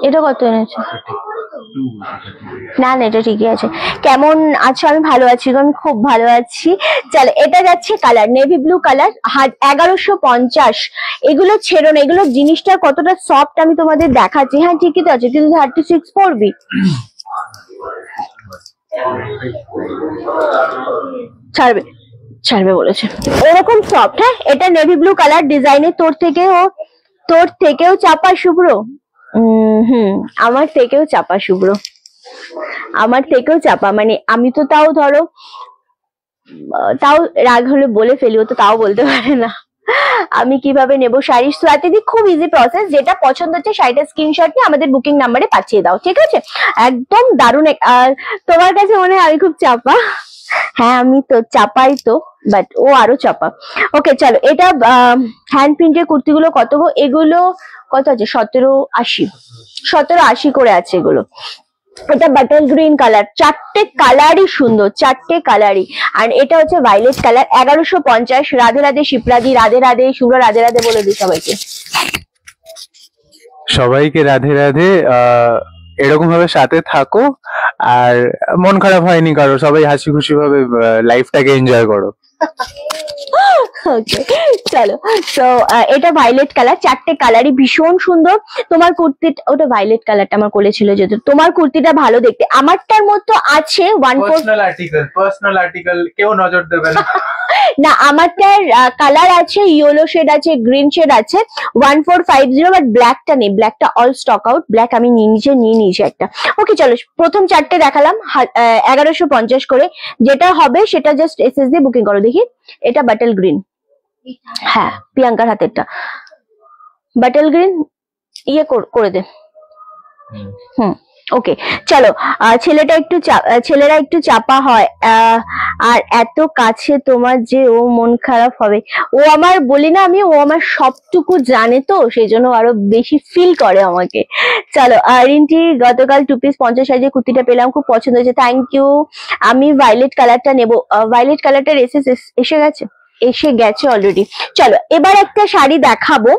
S1: এটা কত এনেছো? না না এটা ঠিকই আছে। কেমন আছো? আমি ভালো আছি, আমি খুব ভালো আছি। চলো এটা যাচ্ছে কালার নেভি ব্লু কালার, 1150। এগুলো ছেড়ো না, এগুলো জিনিসটা কতটা সফট আমি তোমাদের দেখাচ্ছি। হ্যাঁ ঠিকই তো আছে, কিন্তু 36 পড়বি। ছাড়বে ছাড়বে বলেছে, এরকম সফট। হ্যাঁ এটা নেভি ব্লু কালার ডিজাইনের, তোর থেকেও চাপা শুভ্র। আমার থেকেও চাপা শুভ্র, আমার থেকেও চাপা। মানে আমি তো তাও ধরো, তাও রাগ হলে বলে ফেলি, ও তো তাও বলতে পারে না। আমি কিভাবে নেব শাড়ি? স্বাতিদি খুব ইজি প্রসেস, যেটা পছন্দ হচ্ছে শাড়িটার স্ক্রিনশট নিয়ে আমাদের বুকিং নাম্বারে পাঠিয়ে দাও, ঠিক আছে? একদম দারুণ। আর তোমার কাছে মনে হয় আমি খুব চাপা? হ্যাঁ আমি তো চাপাই তো, বাট ও আরো চাপা। ওকে চলো এটা হ্যান্ড প্রিন্টের কুর্তিগুলো কত গো? এগুলো কত আছে? 1780, 1780 করে আছে এগুলো। এটা বাটার গ্রিন কালার, 4টে কালারই সুন্দর, 4টে কালারই। আর এটা হচ্ছে ভায়োলেট কালার, 1150। রাধে রাধে শিপ্রাদি, রাধে রাধে শুভ্র, রাধে রাধে বলে দিই সবাইকে।
S3: সবাইকে রাধে রাধে। এরকম ভাবে সাথে থাকো, আর মন খারাপ হয়নি কারো, সবাই হাসি খুশি ভাবে লাইফটাকে এনজয় করো।
S1: ওকে, চলো। তো এটা ভাইলেট কালার, চারটে কালারই ভীষণ সুন্দর। তোমার কুর্তিটা, ওটা ভাইলেট কালারটা আমার কোলে ছিল, যেহেতু তোমার কুর্তিটা ভালো দেখতে। আমারটার মতো আছে 14
S3: পার্সোনাল আর্টিকেল, কেউ নজর দেবে না।
S1: না, আমারটার কালার আছে, ইয়েলো শেড আছে, গ্রিন শেড আছে, 1450, বাট ব্ল্যাকটা নেই, ব্ল্যাকটা অল স্টক আউট। ব্ল্যাক আমি নিয়ে নিয়েছি একটা। ওকে চলো, প্রথম চারটে দেখালাম 1150 করে। যেটা হবে সেটা জাস্ট এসএস দিয়ে বুকিং করো। দেখি, এটা বাটল গ্রিন, হ্যাঁ প্রিয়াঙ্কার হাতেরটা বাটল গ্রিন, ইয়ে করে দে। ওকে চলো। ছেলেরা একটু চাপা হয়, আর এত কাছে তোমার যে ও মন খারাপ হবে। ও আমার, বলি না আমি, ও আমার সবটুকু জানে, তো সেই জন্য আরো বেশি ফিল করে আমাকে। চলো, রিন্টি গতকাল 2 পিস 50 সাইজের কুর্তিটা পেলাম, খুব পছন্দ হয়েছে, থ্যাংক ইউ। আমি ভায়োলেট কালারটা নেবো। ভায়োলেট কালারটার এসে গেছে অলরেডি। চলো, এবার একটা শাড়ি দেখাবো,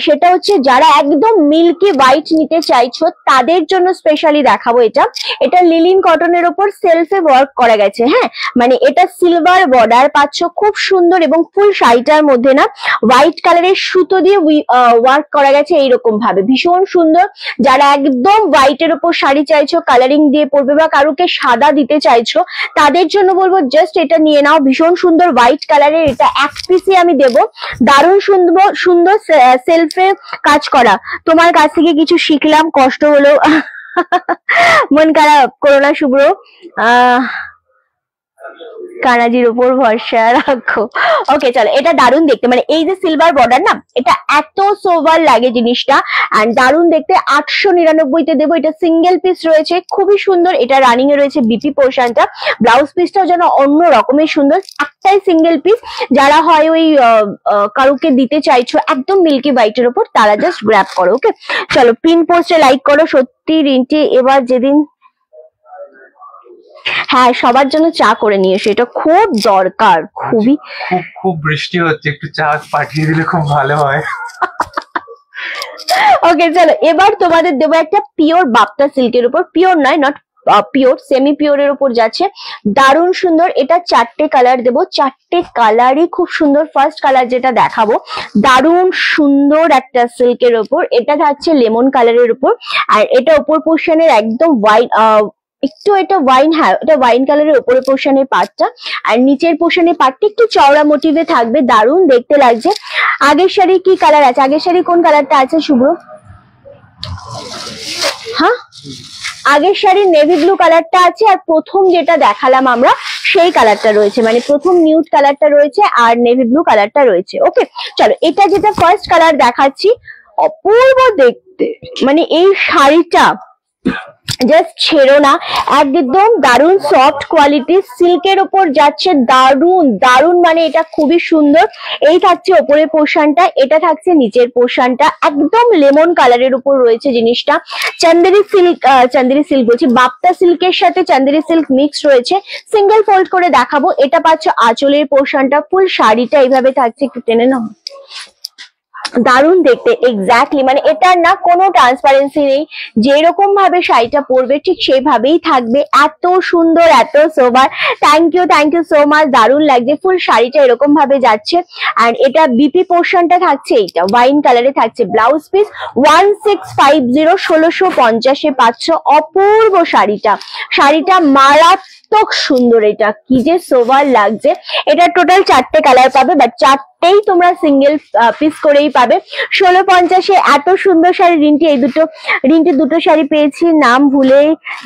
S1: সেটা হচ্ছে যারা একদম মিল্কি হোয়াইট নিতে চাইছো তাদের জন্য স্পেশালি দেখাবো। এটা লিলিন কটনের ওপর সেলফে ওয়ার্ক করা গেছে। হ্যাঁ, মানে এটা সিলভার বর্ডার পাচ্ছ, খুব সুন্দর, এবং ফুল শাড়িটার মধ্যে না হোয়াইট কালারের সুতো দিয়ে ওয়ার্ক করা গেছে এইরকম ভাবে, ভীষণ সুন্দর। যারা একদম হোয়াইটের ওপর শাড়ি চাইছো, কালারিং দিয়ে পরবে, বা কারুকে সাদা দিতে চাইছো, তাদের জন্য বলবো জাস্ট এটা নিয়ে নাও। ভীষণ সুন্দর হোয়াইট কালারের, এটা এক পিসে আমি দেবো। দারুণ সুন্দর সেলফে কাজ করা। তোমার কাছ থেকে কিছু শিখলাম, কষ্ট হলো, মন খারাপ করো না শুভ্র। কানাজির উপর ভরসা রাখো। ওকে চলো, এটা দারুণ দেখতে, মানে এই যে সিলভার বর্ডার না, এটা এত সোভার লাগে জিনিসটা, এন্ড দারুণ দেখতে। 899-তে দেবো। এটা সিঙ্গেল পিস রয়েছে, খুবই সুন্দর। এটা রানিং এ রয়েছে বিপি পোর্শনটা, ব্লাউজ পিসটাও যেন অন্য রকমের সুন্দর। একটাই সিঙ্গেল পিস, যারা হয় ওই কারুকে দিতে চাইছো একদম মিল্কি হোয়াইটের উপর, তারা জাস্ট গ্র্যাব করো। ওকে চলো, পিন পোস্টে লাইক করো। সত্যি রিন্টি, এবার যেদিন, হ্যাঁ সবার জন্য চা করে নিয়ে এসো, এটা খুব দরকার।
S3: খুব বৃষ্টি হচ্ছে, একটু চা পাঠিয়ে দিলে খুব ভালো হয়।
S1: ওকে চলো, এবার তোমাদের দেবো একটা পিওর বাপ্তা সিল্কের উপর, পিওর নয়, নট পিওর, সেমি পিওরের উপর যাচ্ছে, দারুণ সুন্দর। এটা চারটে কালার দেবো, চারটে কালারই খুব সুন্দর। ফার্স্ট কালার যেটা দেখাবো, দারুণ সুন্দর একটা সিল্কের উপর, এটা থাকছে লেমন কালারের উপর, আর এটা উপর পোর্শনের একদম এটা ওয়াইন কালারের উপরের পোর্শনের পার্টটা, আর নিচের পোর্শনের পার্টটা একটু চওড়া মোটিভে থাকবে, দারুণ দেখতে লাগছে। আগের শাড়ি কি কালার আছে? আগের শাড়ি কোন কালারটা আছে শুভ্র? হ্যাঁ, আগের শাড়ির নেভি ব্লু কালারটা আছে, আর প্রথম যেটা দেখালাম আমরা সেই কালারটা রয়েছে, মানে প্রথম নিউড কালারটা রয়েছে আর নেভি ব্লু কালারটা রয়েছে। ওকে চলো, এটা যেটা ফার্স্ট কালার দেখাচ্ছি, অপূর্ব দেখতে, মানে এই শাড়িটা জাস্ট ছেড়ো না, একদম দারুণ সফট কোয়ালিটি সিল্কের উপর যাচ্ছে, দারুণ, মানে এটা খুবই সুন্দর। এই থাকছে ওপরের পোর্শনটা, এটা থাকছে নিচের পোর্শনটা, একদম লেমন কালারের উপর রয়েছে জিনিসটা। চান্দেরি সিল্ক বলছি, বাপ্তা সিল্কের সাথে চান্দেরি সিল্ক মিক্স রয়েছে। সিঙ্গেল ফোল্ড করে দেখাবো। এটা পাচ্ছ আঁচলের পোর্শনটা, ফুল শাড়িটা এইভাবে থাকছে, একটু টেনে নাও, দারুণ দেখতে। এক্স্যাক্টলি, মানে এটার না কোনো ট্রান্সপারেন্সি নেই, যেরকম ভাবে শাড়িটা পরবে ঠিক সেইভাবেই থাকবে, এত সুন্দর, এত সোবার। থ্যাংক ইউ সো মাচ, দারুণ লাগছে। ফুল শাড়িটা এরকম ভাবে যাচ্ছে, আর এটা বিপি পোর্শনটা থাকছে, এইটা ওয়াইন কালারে থাকছে। ব্লাউজ পিস 1650, 1650-এ পাচ্ছ। অপূর্ব শাড়িটা মারাত্মক সুন্দর, এটা কি যে সোবার লাগছে। এটা টোটাল 4টে কালার পাবে, বাট 4টেই তোমরা সিঙ্গেল পিস করেই পাবে। 1650-এ এত সুন্দর শাড়ি। রিন্টি দুটো শাড়ি পেয়েছি, নাম ভুলে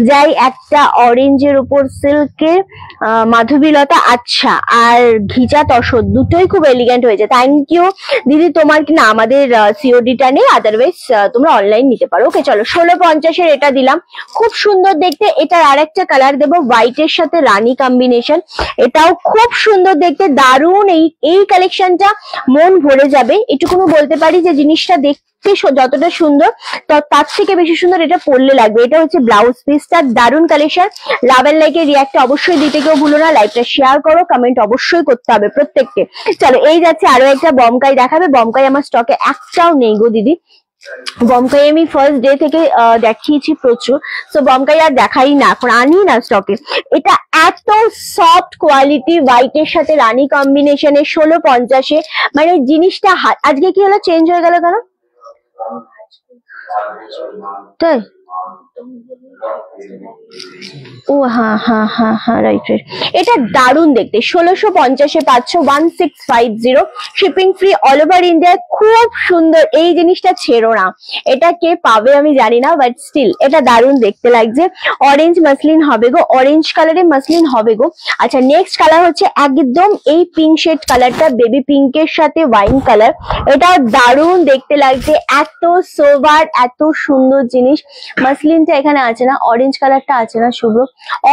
S1: যাই। একটা অরেঞ্জের উপর সিল্কের মাধবীলতা, আচ্ছা, আর ঘিচা তসর, দুটোই খুব এলিগেন্ট হয়েছে। থ্যাংক ইউ দিদি। তোমার কিনা আমাদের সিওডিটা নেই, আদারওয়াইজ তোমরা অনলাইন নিতে পারো। ওকে চলো, 1650-এর এটা দিলাম, খুব সুন্দর দেখতে। এটার আর একটা কালার দেবো, হোয়াইটের সাথে রানী কম্বিনেশন, এটাও খুব সুন্দর দেখতে, দারুণ। এই কালেকশনটা মন ভরে যাবে, এটুকুনো বলতে পারি যে জিনিসটা দেখতে যতটা সুন্দর তার থেকে বেশি সুন্দর এটা পরলে লাগবে। এটা হচ্ছে ব্লাউজ পিসটা, দারুণ কালেকশন। লাভ এন্ড লাইকের রিয়াক্ট অবশ্যই দিতে কেউ ভুলো না, লাইভটা শেয়ার করো, কমেন্ট অবশ্যই করতে হবে প্রত্যেককে। চলো, এই যাচ্ছে আরো একটা বমকাই দেখাবে। বমকাই আমার স্টকে একটাও নেই গো দিদি, বমকাই আমি ফার্স্ট ডে থেকে দেখিয়েছি প্রচুর, তো বমকাই আর দেখাই না, এখন আনি না স্টকে। এটা এত সফট কোয়ালিটি, হোয়াইটের সাথে রানী কম্বিনেশনে 1650-এ, মানে জিনিসটা আজকে কি হলো, চেঞ্জ হয়ে গেল কেন? তাই ও হ্যাঁ হ্যাঁ হ্যাঁ হ্যাঁ, রাইট রাইট। এটা দারুণ দেখতে, 1650-এ পাচ্ছ, 1650, shipping free all over India. খুব সুন্দর, এই জিনিসটা ছেড়ো না। এটা কে পাবে আমি জানি না, বাট স্টিল এটা দারুণ দেখতে লাগছে। অরেঞ্জ মাসলিন হবে গো, অরেঞ্জ কালারে মাসলিন হবে গো। আচ্ছা, নেক্সট কালার হচ্ছে একদম এই পিঙ্ক শেড কালারটা, বেবি পিঙ্কের সাথে ওয়াইন কালার। এটা দারুণ দেখতে লাগছে, এত সোভার, এত সুন্দর জিনিস। মাসলিনটা এখানে আছে না, অরেঞ্জ কালারটা আছে না শুভ্র?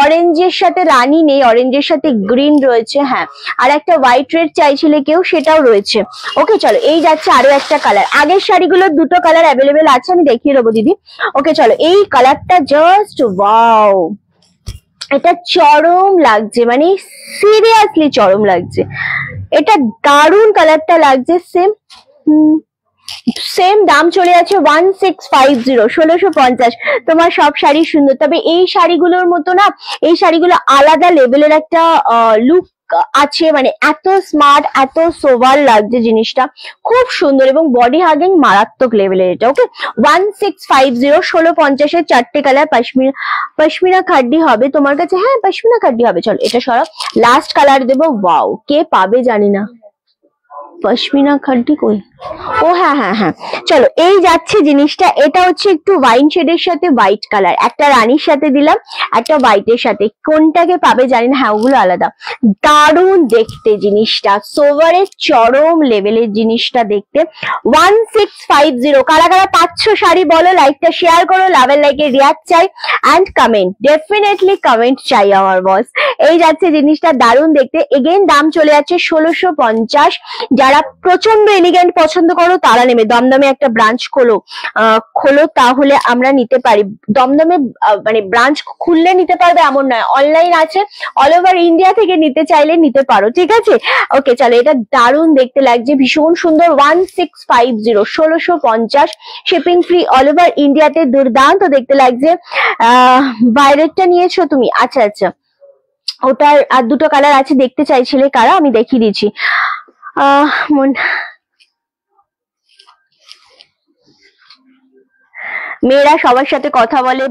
S1: অরেঞ্জের সাথে রানী নেই, অরেঞ্জের সাথে গ্রিন রয়েছে, হ্যাঁ। আর একটা হোয়াইট রেড চাইছিলে কেউ, সেটাও রয়েছে। ওকে চলো, এই যাচ্ছে আরো একটা কালার। আগের শাড়িগুলোর দুটো কালার অ্যাভেলেবেল আছে, আমি দেখিয়ে দেবো দিদি। ওকে চলো, এই কালারটা জাস্ট ওয়াও, এটা চরম লাগছে, মানে সিরিয়াসলি চরম লাগছে। এটা দারুণ কালারটা লাগছে, সেম দাম চলে যাচ্ছে 1650, 1650। তোমার সব শাড়ি সুন্দর, তবে এই শাড়িগুলোর মতো না, এই শাড়িগুলো আলাদা লেভেলের একটা লুক আছে, মানে এত স্মার্ট, এত সোভার লাগছে জিনিসটা, খুব সুন্দর এবং বডি হাগিং মারাত্মক লেভেলের এটা। ওকে, 1650, 1650-এর চারটে কালার। পশমিনা খাড্ডি হবে তোমার কাছে? হ্যাঁ, পশমিনা খাড্ডি হবে। চলো এটা সরাও, লাস্ট কালার দেবো। ওয়াও, কে পাবে জানি না, পশমিনা খাড্ডি কই? ও হ্যাঁ হ্যাঁ হ্যাঁ, চলো এই যাচ্ছে জিনিসটা। এটা হচ্ছে একটু ওয়াইন শেডের সাথে হোয়াইট কালার, একটা রানীর সাথে দিলাম, একটা হোয়াইটের সাথে। কোনটাকে পাবে জানি না, হ্যাঁ ওগুলো আলাদা। দারুণ দেখতে জিনিসটা, সোভারের চরম লেভেলের জিনিসটা দেখতে। 1650। কারা কারা পাচ্ছ শাড়ি বলো, লাইকটা শেয়ার করো, লাভের লাইকে রিয়াক্ট চাই, অ্যান্ড কমেন্ট, ডেফিনেটলি কমেন্ট চাই আমার বস। এই যাচ্ছে জিনিসটা, দারুণ দেখতে। এগেন দাম চলে যাচ্ছে 1650। যারা প্রচন্ড এলিগেন্ট পছন্দ করো তারা নেবে। দমদমে একটা ব্রাঞ্চ খোলো, তাহলে আমরা নিতে পারি। দমদমে মানে ব্রাঞ্চ খুললে নিতে পারবে এমন নয়, অনলাইন আছে, অল ওভার ইন্ডিয়া থেকে নিতে চাইলে নিতে পারো, ঠিক আছে? ওকে চলো, এটা দারুণ দেখতে লাগছে, ভীষণ সুন্দর। 1650, 1650, শিপিং ফ্রি অল ওভার ইন্ডিয়াতে, দুর্দান্ত দেখতে লাগছে। বাইরেরটা নিয়েছো তুমি? আচ্ছা আচ্ছা, ওটার আর দুটো কালার আছে, দেখতে চাইছিলে কারা? আমি দেখিয়ে দিচ্ছি। মেয়েরা সবার সাথে কথা বলে,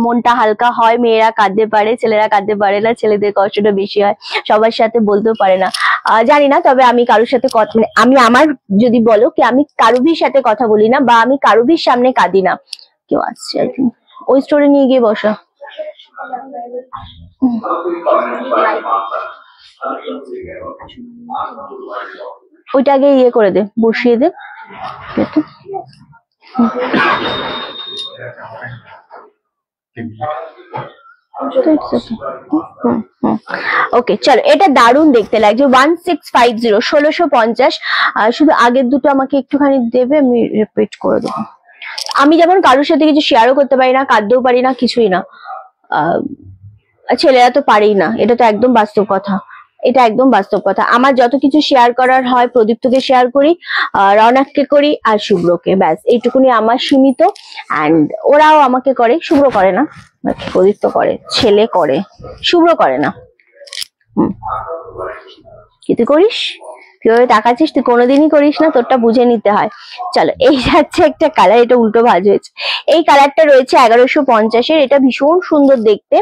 S1: মনটা হালকা হয়। মেয়েরা কাঁদতে পারে, ছেলেরা কাঁদতে পারে না, ছেলেদের কষ্টটা বেশি হয়, সবার সাথে বলতেও পারে না। জানি না, তবে আমি কারোর সাথে মানে আমি আমার যদি বলো কি, আমি কারুভির সাথে কথা বলি না, বা আমি কারুভির সামনে কাঁদি না। কেউ আসছে, ওই স্টোরে নিয়ে গিয়ে বসা। ওইটা আগে ইয়ে করে দে, বসিয়ে দে। ওকে চলো, এটা দারুণ দেখতে লাগছে। 1650, 1650। শুধু আগের দুটো আমাকে একটুখানি দেবে, আমি রিপিট করে দেবো। আমি যেমন কারোর সাথে কিছু শেয়ারও করতে পারি না, কাঁদতেও পারি না, কিছুই না। ছেলেরা তো পারেই না, এটা তো একদম বাস্তব কথা, এটা একদম বাস্তব কথা। আমার যত কিছু শেয়ার করার হয়, প্রদীপ্তকে শেয়ার করি, রৌনককে করি, আর শুভ্রকে, ব্যাস এইটুকুনি আমার সীমিত। অ্যান্ড ওরাও আমাকে করে, শুভ্র করে না, প্রদীপ্ত করে, ছেলে করে, শুভ্র করে না। কি তুই করিস? কিভাবে তাকাচ্ছিস? তুই কোনোদিনই করিস না, তোরটা বুঝে নিতে হয়। চলো, এই যাচ্ছে একটা কালার, এটা উল্টো ভাঁজ হয়েছে। এই কালারটা রয়েছে 1150-এর, এটা ভীষণ সুন্দর দেখতে।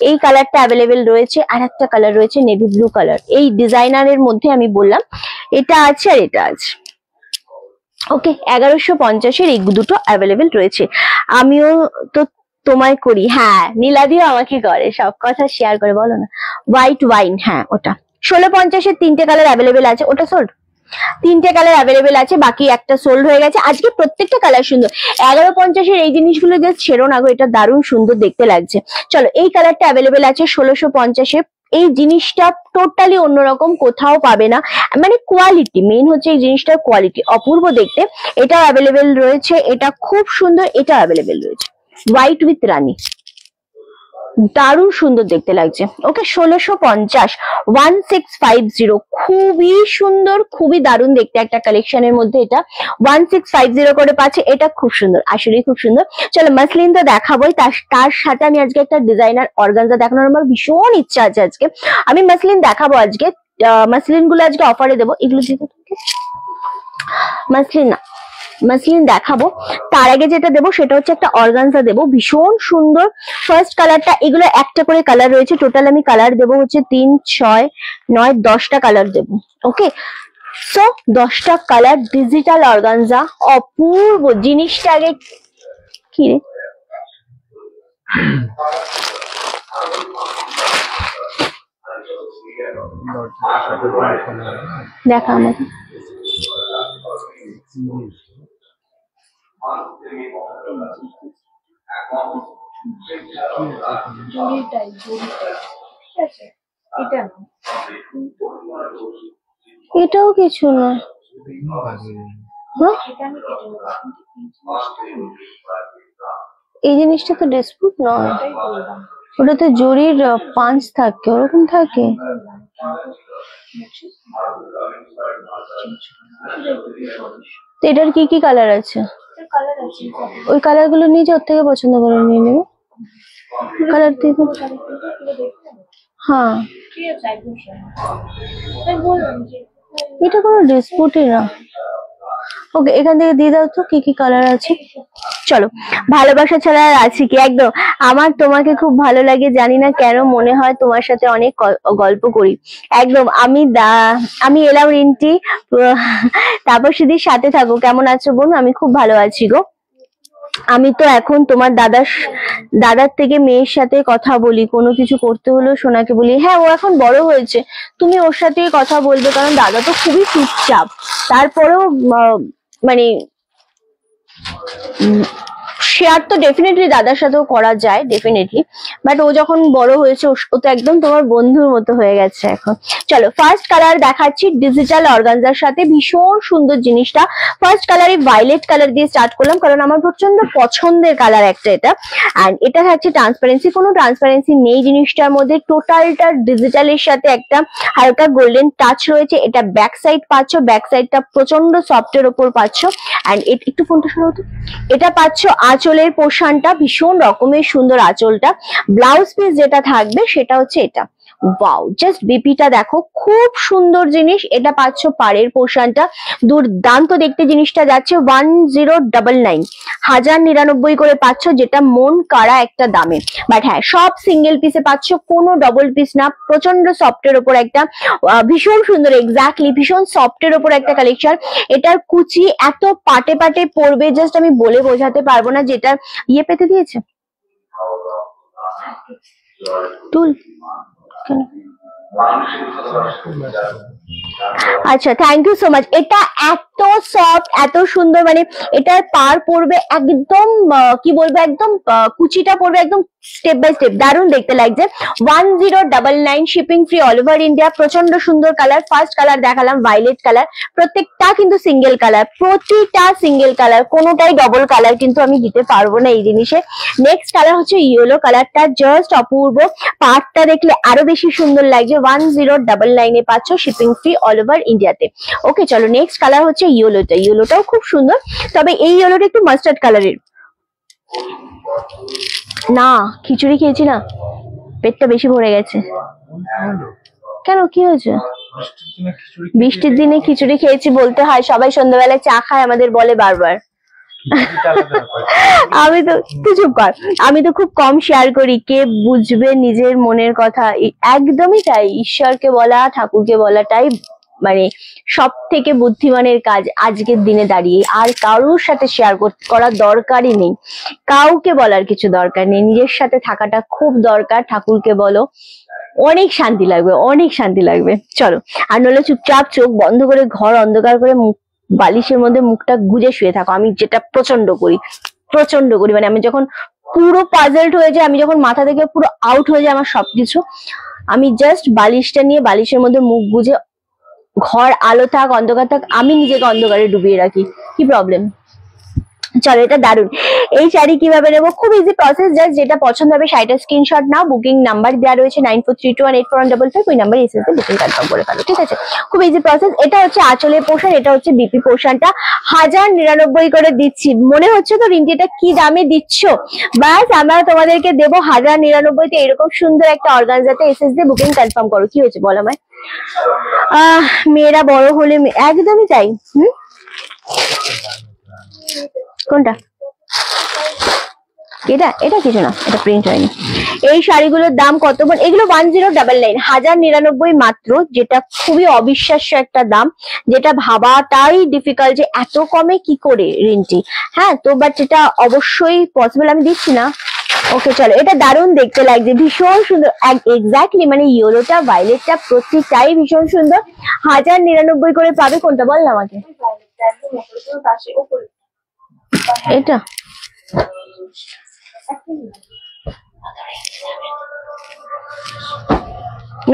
S1: এই কালারটা অ্যাভেলেবেল রয়েছে। আর একটা কালার রয়েছে নেভি ব্লু কালার, এই ডিজাইনারের মধ্যে আমি বললাম এটা আছে আর এটা আছে। ওকে, 1150-এর এই দুটো অ্যাভেলেবেল রয়েছে। আমিও তো তোমায় করি, হ্যাঁ নীলাদিও আমাকে করে, সব কথা শেয়ার করে, বলো না। হোয়াইট ওয়াইন, হ্যাঁ ওটা 1650-এর তিনটে কালার অ্যাভেলেবেল আছে। ওটা সোল্ড, তিনটে কালার অ্যাভেলেবেল আছে, বাকি একটা সোল্ড হয়ে গেছে। আজকে প্রত্যেকটা কালার সুন্দর। 1150-এর এই জিনিসগুলো জাস্ট ছেড়ো না গো, এটা দারুণ সুন্দর দেখতে লাগছে। চলো, এই কালারটা অ্যাভেলেবেল আছে 1650-এ। এই জিনিসটা টোটালি অন্যরকম, কোথাও পাবে না, মানে কোয়ালিটি মেইন হচ্ছে, এই জিনিসটার কোয়ালিটি অপূর্ব দেখতে। এটাও অ্যাভেলেবেল রয়েছে, এটা খুব সুন্দর, এটাও অ্যাভেলেবেল রয়েছে। হোয়াইট উইথ রানী, দারুণ সুন্দর দেখতে লাগছে। ওকে 1650 1650, খুবই সুন্দর, খুবই দারুণ দেখতে একটা কালেকশনের মধ্যে এটা 1650 করে পাচ্ছে। এটা খুব সুন্দর, আসলে খুব সুন্দর। চলো মাসলিন তো দেখাবোই, তার সাথে আমি আজকে একটা ডিজাইনার অর্গানজা দেখানোর আমার ভীষণ ইচ্ছা আছে। আজকে আমি মাসলিন দেখাবো, আজকে মাসলিন গুলো আজকে অফারে দেবো। এগুলো মাসলিন না, মাসলিন দেখাবো, তার আগে যেটা দেবো সেটা হচ্ছে একটা অর্গানজা দেবো, ভীষণ সুন্দর। ফার্স্ট কালারটা, এগুলো একটা করে কালার রয়েছে, টোটাল আমি কালার দেবো হচ্ছে 3, 6, 9, 10টা কালার দেবো। ওকে, সো 10টা কালার ডিজিটাল অর্গানজা, অপূর্ব জিনিসটা। আগে কি রে দেখা আমাকে, এটাও কিছু নয়। এই জিনিসটা তো ডিসপুট নয়, ওটা তো জরির পাঁচ থাকে, ওরকম থাকে। এটার কি কি কালার আছে? ওই কালার গুলো নিয়ে ওর থেকে পছন্দ করে নিয়ে নেবে। কালার দিয়ে, হ্যাঁ এটা কোনো ডিসপুটই না। ওকে, এখান থেকে দিয়ে দাও তো কি কি কালার আছে। চলো, ভালোবাসা ছাড়া আর আছে কি? একদম আমার তোমাকে খুব ভালো লাগে, জানি না কেন মনে হয় তোমার সাথে অনেক গল্প করি। একদম আমি এলাম রিন্টি, তারপর সেদিন সাথে থাকো। কেমন আছো বোন? আমি খুব ভালো আছি গো। আমি তো এখন তোমার দাদার থেকে মেয়ের সাথে কথা বলি, কোনো কিছু করতে হলেও সোনাকে বলি। হ্যাঁ, ও এখন বড় হয়েছে, তুমি ওর সাথেই কথা বলবে, কারণ দাদা তো খুবই চুপচাপ। তারপরেও মানে শেয়ার তো ডেফিনেটলি দাদার সাথেও করা যায়, ডেফিনেটলি, বাট ও যখন বড় হয়েছে ও তো একদম তোমার বন্ধুর মতো হয়ে গেছে এখন। চলো ফার্স্ট কালার দেখাচ্ছি ডিজিটাল অর্গানজার সাথে, ভীষণ সুন্দর জিনিসটা। ফার্স্ট কালারে ভায়োলেট কালার দিয়ে স্টার্ট করলাম, কারণ আমার প্রচন্ড পছন্দের কালার একটা এটা। অ্যান্ড এটা থাকছে ট্রান্সপারেন্সি, কোনো ট্রান্সপারেন্সি নেই জিনিসটার মধ্যে, টোটালটা ডিজিটালের সাথে একটা হালকা গোল্ডেন টাচ রয়েছে। এটা ব্যাক সাইড পাচ্ছ, ব্যাক সাইডটা প্রচন্ড সফটের ওপর পাচ্ছ। অ্যান্ড একটু ফোনটা সরাও তো। এটা পাচ্ছ আঁচলের পোর্শনটা, ভীষণ রকমের সুন্দর আঁচলটা। ব্লাউজ পিস যেটা থাকবে সেটা হচ্ছে এটা। ওয়াও, জাস্ট বিপিটা দেখো, খুব সুন্দর জিনিস। এটা পাচ্ছ পাড়ের পোর্শনটা, দুর্দান্ত দেখতে জিনিসটা যাচ্ছে 1099, 1099 করে পাচ্ছ, যেটা মন কাড়া একটা দামে। বাট হ্যাঁ, সব সিঙ্গেল পিসে পাচ্ছ, কোনো ডবল পিস না। প্রচন্ড সফটের ওপর একটা ভীষণ সুন্দর, এক্স্যাক্টলি ভীষণ সফটের ওপর একটা কালেকশন। এটার কুচি এত পাটে পাটে পড়বে, জাস্ট আমি বলে বোঝাতে পারবো না। যেটা ইয়ে পেতে দিয়েছে টুল, আচ্ছা থ্যাংক ইউ সো মাচ। এটা এত সফট, এত সুন্দর, মানে এটার পার পড়বে একদম, কি বলবো, একদম কুচিটা পড়বে একদম স্টেপ বাই স্টেপ, দারুণ দেখতে লাগছে। 1099, shipping free all over India. প্রচন্ড সুন্দর কালার। ফার্স্ট কালার দেখালাম ভায়োলেট কালার, প্রত্যেকটা কিন্তু সিঙ্গেল কালার, প্রতিটা সিঙ্গেল কালার, কোনোটাই ডবল কালার কিন্তু আমি দিতে পারবো না এই জিনিসে। নেক্সট কালার হচ্ছে ইয়েলো কালারটা, জাস্ট অপূর্ব। পার্টটা দেখলে আরো বেশি সুন্দর লাগছে। 1099 এ পাচ্ছ, শিপিং ফ্রি অল ওভার ইন্ডিয়াতে। ওকে চলো, নেক্সট কালার হচ্ছে ইয়েলোটা। ইয়েলোটাও খুব সুন্দর, তবে এই ইয়েলোটা একটু মাস্টার্ড কালারের। না, খিচুড়ি খেয়েছি না, পেটটা বেশি ভরে গেছে। কেন, কি হয়েছে? বৃষ্টির দিনে খিচুড়ি খেয়েছি বলতে হয়, সবাই সন্ধ্যাবেলায় চা খায়, আমাদের বলে বারবার। আমি তো চুপ কর, আমি তো খুব কম শেয়ার করি, কে বুঝবে নিজের মনের কথা। একদমই তাই, ঈশ্বরকে বলা, ঠাকুরকে বলাটাই মানে সব থেকে বুদ্ধিমানের কাজ আজকের দিনে দাঁড়িয়ে। আর কারোর সাথে শেয়ার করার দরকারই নেই, কাউকে বলার কিছু দরকার নেই, নিজের সাথে থাকাটা খুব দরকার। ঠাকুরকে বলো, অনেক শান্তি লাগবে, অনেক শান্তি লাগবে। চলো, আর নইলে চুপচাপ চোখ বন্ধ করে ঘর অন্ধকার করে বালিশের মধ্যে মুখটা গুজে শুয়ে থাকো। আমি যেটা প্রচন্ড করি, মানে আমি যখন পুরো পাজলড হয়ে যায়, আমি যখন মাথা থেকে পুরো আউট হয়ে যায় আমার সবকিছু, আমি জাস্ট বালিশটা নিয়ে বালিশের মধ্যে মুখ গুজে, ঘর আলো থাক অন্ধকার থাক, আমি নিজেকে অন্ধকারে ডুবিয়ে রাখি। কি প্রবলেম? চলো এটা দারুন। এই শাড়ি কিভাবে নেবো, খুব ইজি প্রসেস, জাস্ট যেটা পছন্দ হবে শাড়িটার স্ক্রিনশট নাও, বুকিং নাম্বার দেওয়া রয়েছে 9432184155, ওই নাম্বারে এসে বুকিং কনফার্ম করে ফেলো, ঠিক আছে? খুব ইজি প্রসেস। এটা হচ্ছে আঁচলের পোর্শন, এটা হচ্ছে বিপি পোর্শনটা 1099 করে দিচ্ছি। মনে হচ্ছে তো রিন্টিটা কি দামে দিচ্ছ, বাস আমরা তোমাদেরকে দেবো 1099-তে এরকম সুন্দর একটা অর্গানজাতে এসএস দিয়ে বুকিং কনফার্ম করো। কি হয়েছে বলো আমায়? মেয়েরা বড় হলে একদমই তাই। কোনটা? এটা এটা কিছু না, এটা প্রিন্ট হয়নি। এই শাড়িগুলোর দাম কত? এগুলো 1099, 1099 মাত্র, যেটা খুবই অবিশ্বাস্য একটা দাম, যেটা ভাবাটাই ডিফিকাল্ট যে এত কমে কি করে রিন্টি। হ্যাঁ তো বাট এটা অবশ্যই পসিবল, আমি দিচ্ছি না। ওকে চলো, এটা দারুণ দেখতে লাগছে, ভীষণ সুন্দর, এক্স্যাক্টলি মানে ইয়েলোটা ভায়োলেটটা প্রত্যেকটাই ভীষণ সুন্দর। 1099 করে পাবে। কোনটা বল না আমাকে? এটা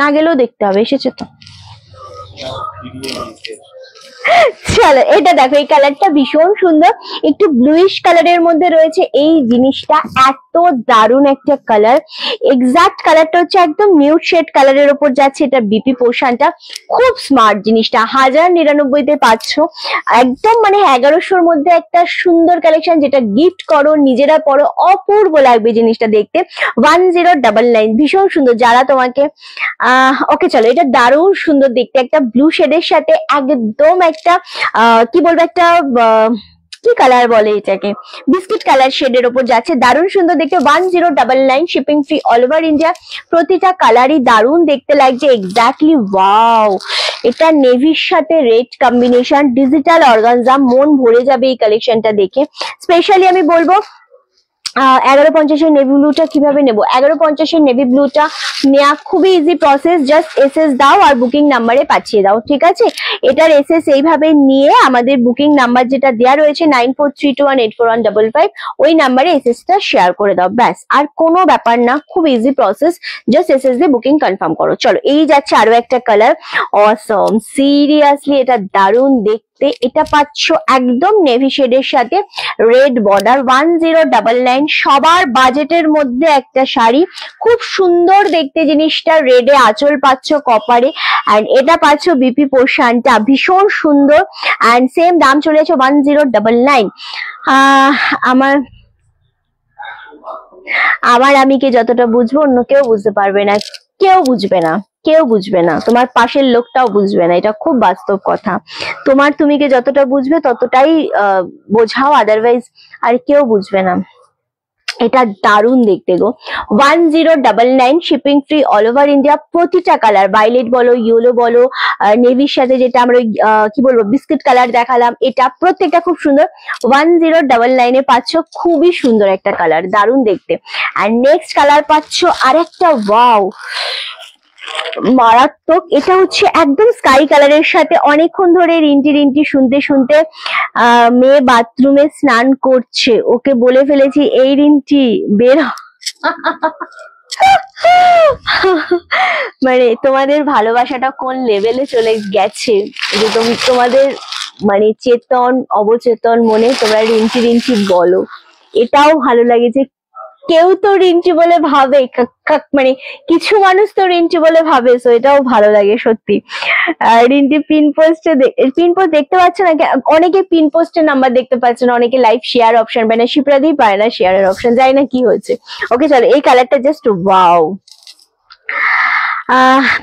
S1: না গেলেও দেখতে হবে, এসেছে তো। চলো এটা দেখো, এই কালারটা ভীষণ সুন্দর, একটু ব্লুইশ কালারের মধ্যে রয়েছে এই জিনিসটা, এত দারুণ একটা কালার। এক্সাক্ট কালারটা হচ্ছে একদম নিউড শেড কালারের উপর যাচ্ছে, এটা বিপি পোর্শনটা খুব স্মার্ট জিনিসটা। 1099-তে পাচ্ছ, একদম মানে 1100-র মধ্যে একটা সুন্দর কালেকশন, যেটা গিফট করো, নিজেরা পরো, অপূর্ব লাগবে জিনিসটা দেখতে। 1099, ভীষণ সুন্দর। যারা তোমাকে ওকে চলো, এটা দারুণ সুন্দর দেখতে, একটা ব্লু শেডের সাথে একদম একটা কি বলবো, একটা কি কালার বলে এটাকে, বিস্কিট কালার শেডের উপর যাচ্ছে, দারুণ সুন্দর দেখতে। 1099, shipping free all over India. প্রতিটা কালারই দারুণ দেখতে লাগছে, এক্স্যাক্টলি ওয়াও। এটা নেভির সাথে রেড কম্বিনেশন, ডিজিটাল অর্গানজা, মন ভরে যাবে এই কালেকশনটা দেখে। স্পেশালি আমি বলবো 1150-এর নেভি ব্লুটা কিভাবে নেবো। 1150-এর নেভি ব্লুটা নেওয়া খুবই ইজি প্রসেস, জাস্ট এসএস দাও আর বুকিং নাম্বারে পাঠিয়ে দাও, ঠিক আছে? এটার এসএস এইভাবে নিয়ে আমাদের বুকিং নাম্বার যেটা দেওয়া রয়েছে 9432184155, ওই নাম্বারে এসএসটা শেয়ার করে দাও, ব্যাস। আর কোনো ব্যাপার না, খুব ইজি প্রসেস, জাস্ট এসএস দিয়ে বুকিং কনফার্ম করো। চলো এই যাচ্ছে আরো একটা কালার, অসম, সিরিয়াসলি এটা দারুণ দেখতে। এটা পাচ্ছ একদম নেভি শেডের সাথে রেড বর্ডার, 1099, সবার বাজেটের মধ্যে একটা শাড়ি, খুব সুন্দর দেখতে জিনিসটা। রেডে আঁচল পাচ্ছ কপারে, এন্ড এটা পাচ্ছ বিপি পোর্শনটা, ভীষণ সুন্দর, এন্ড সেম দাম চলে যাচ্ছে 1099। আমার আমিকে যতটা বুঝবো অন্য কেউ বুঝতে পারবে না, কেউ বুঝবে না, কেউ বুঝবে না, তোমার পাশের লোকটাও বুঝবে না, এটা খুব বাস্তব কথা। তোমার তুমিকে যতটা বুঝবে ততটাই বোঝাও, আদারওয়াইজ আর কেউ বুঝবে না। এটা দারুণ দেখতে গো। 1099, shipping free all over India. প্রতিটা কালার, ভায়োলেট বলো, ইয়েলো বলো, নেভির সাথে যেটা আমরা কি বলবো বিস্কিট কালার দেখালাম, এটা প্রত্যেকটা খুব সুন্দর। 1099-এ পাচ্ছ, খুবই সুন্দর একটা কালার, দারুণ দেখতে। আর নেক্সট কালার পাচ্ছ আরেকটা, ওয়াও মারাত্মক। এটা হচ্ছে একদম স্কাই কালারের সাথে, অনেকক্ষণ ধরে রিন্টি রিন্টি শুনতে শুনতে মেয়ে বাথরুমে স্নান করছে, ওকে বলে ফেলেছি এই রিন্টি বের মানে তোমাদের ভালোবাসাটা কোন লেভেলে চলে গেছে, যে তোমাদের মানে চেতন অবচেতন মনে তোমরা রিন্টি রিন্টি বলো। এটাও ভালো লাগে যে কেউ তো রিন্টি বলে ভাবে, মানে কিছু মানুষ তো রিন্টি বলে ভাবে, তো এটাও ভালো লাগে সত্যি। রিন্টি পিন পোস্ট দেখতে পাচ্ছ না, অনেকে পিন পোস্টের নাম্বার দেখতে পাচ্ছে না, অনেকে লাইভ শেয়ার অপশন পায় না, শিপ্রাদি পায় না শেয়ারের অপশন, জানি না কি হচ্ছে। ওকে চলো, এই কালারটা জাস্ট ওয়াও,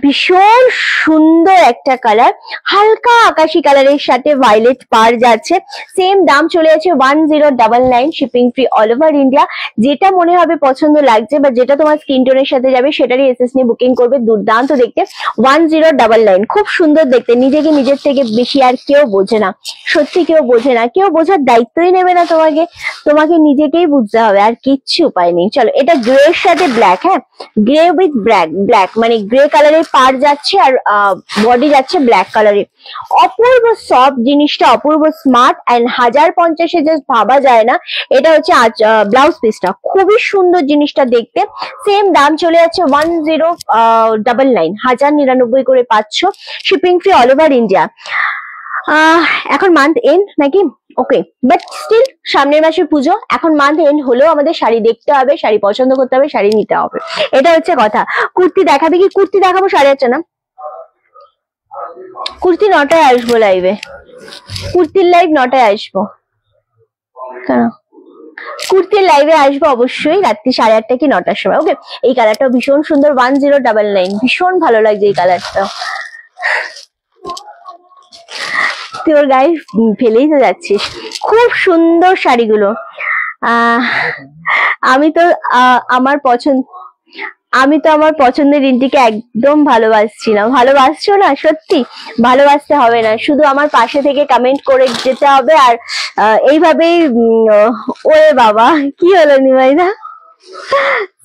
S1: ভীষণ সুন্দর একটা কালার, হালকা আকাশি কালারের সাথে ভায়োলেট পার যাচ্ছে, সেম দাম চলে যাচ্ছে 1099, shipping free all over India. যেটা মনে হবে পছন্দ লাগছে বা যেটা তোমার স্কিন টোনের সাথে যাবে সেটারই এসএস নিয়ে বুকিং করবে, দুর্দান্ত দেখতে। 1099, খুব সুন্দর দেখতে, নিজেকে নিজের থেকে বেশি আর কেউ বোঝে না, সত্যি কেউ বোঝে না, কেউ বোঝার দায়িত্বই নেবে না তোমাকে, তোমাকে নিজেকেই বুঝতে হবে, আর কিচ্ছু উপায় নেই। চলো এটা গ্রে এর সাথে ব্ল্যাক, হ্যাঁ গ্রে উইথ ব্ল্যাক, মানে গ্রে কালারের পার যাচ্ছে আর বডি যাচ্ছে ব্ল্যাক কালারে, অপূর্ব সফট জিনিসটা, অপূর্ব স্মার্ট, এন্ড 1050-এ জাস্ট ভাবা যায় না। এটা হচ্ছে ব্লাউজ পিসটা, খুবই সুন্দর জিনিসটা দেখতে, সেম দাম চলে যাচ্ছে 1099, 1099 করে পাচ্ছ, shipping free all over India. এখন মান্থ এন্ড নাকি, ওকে, বাট স্টিল সামনের মাসে পুজো, এখন মান্থ এন্ড হলেও আমাদের শাড়ি দেখতে হবে, শাড়ি পছন্দ করতে হবে, শাড়ি নিতে হবে, এটা হচ্ছে কথা। কুর্তি দেখাবে কি? কুর্তি দেখাবো 8:30 না, কুর্তি 9টায় আসবো লাইভে, কুর্তির লাইভ 9টায় আসবো। কেন? কুর্তির লাইভে আসবো অবশ্যই রাত্রি 8:30 কি 9টার সময়। ওকে, এই কালারটাও ভীষণ সুন্দর, 1099, ভীষণ ভালো লাগছে এই কালারটা। তুই ওর গায়ে ফেলেই তো যাচ্ছিস। খুব সুন্দর শাড়িগুলো। আমি তো আমার পছন্দের রিন্টিকে একদম ভালোবাসছি না। ভালোবাসছো না? সত্যি ভালোবাসতে হবে না, শুধু আমার পাশে থেকে কমেন্ট করে যেতে হবে। আর এইভাবেই ওরে বাবা কি হলো নিমাইদা,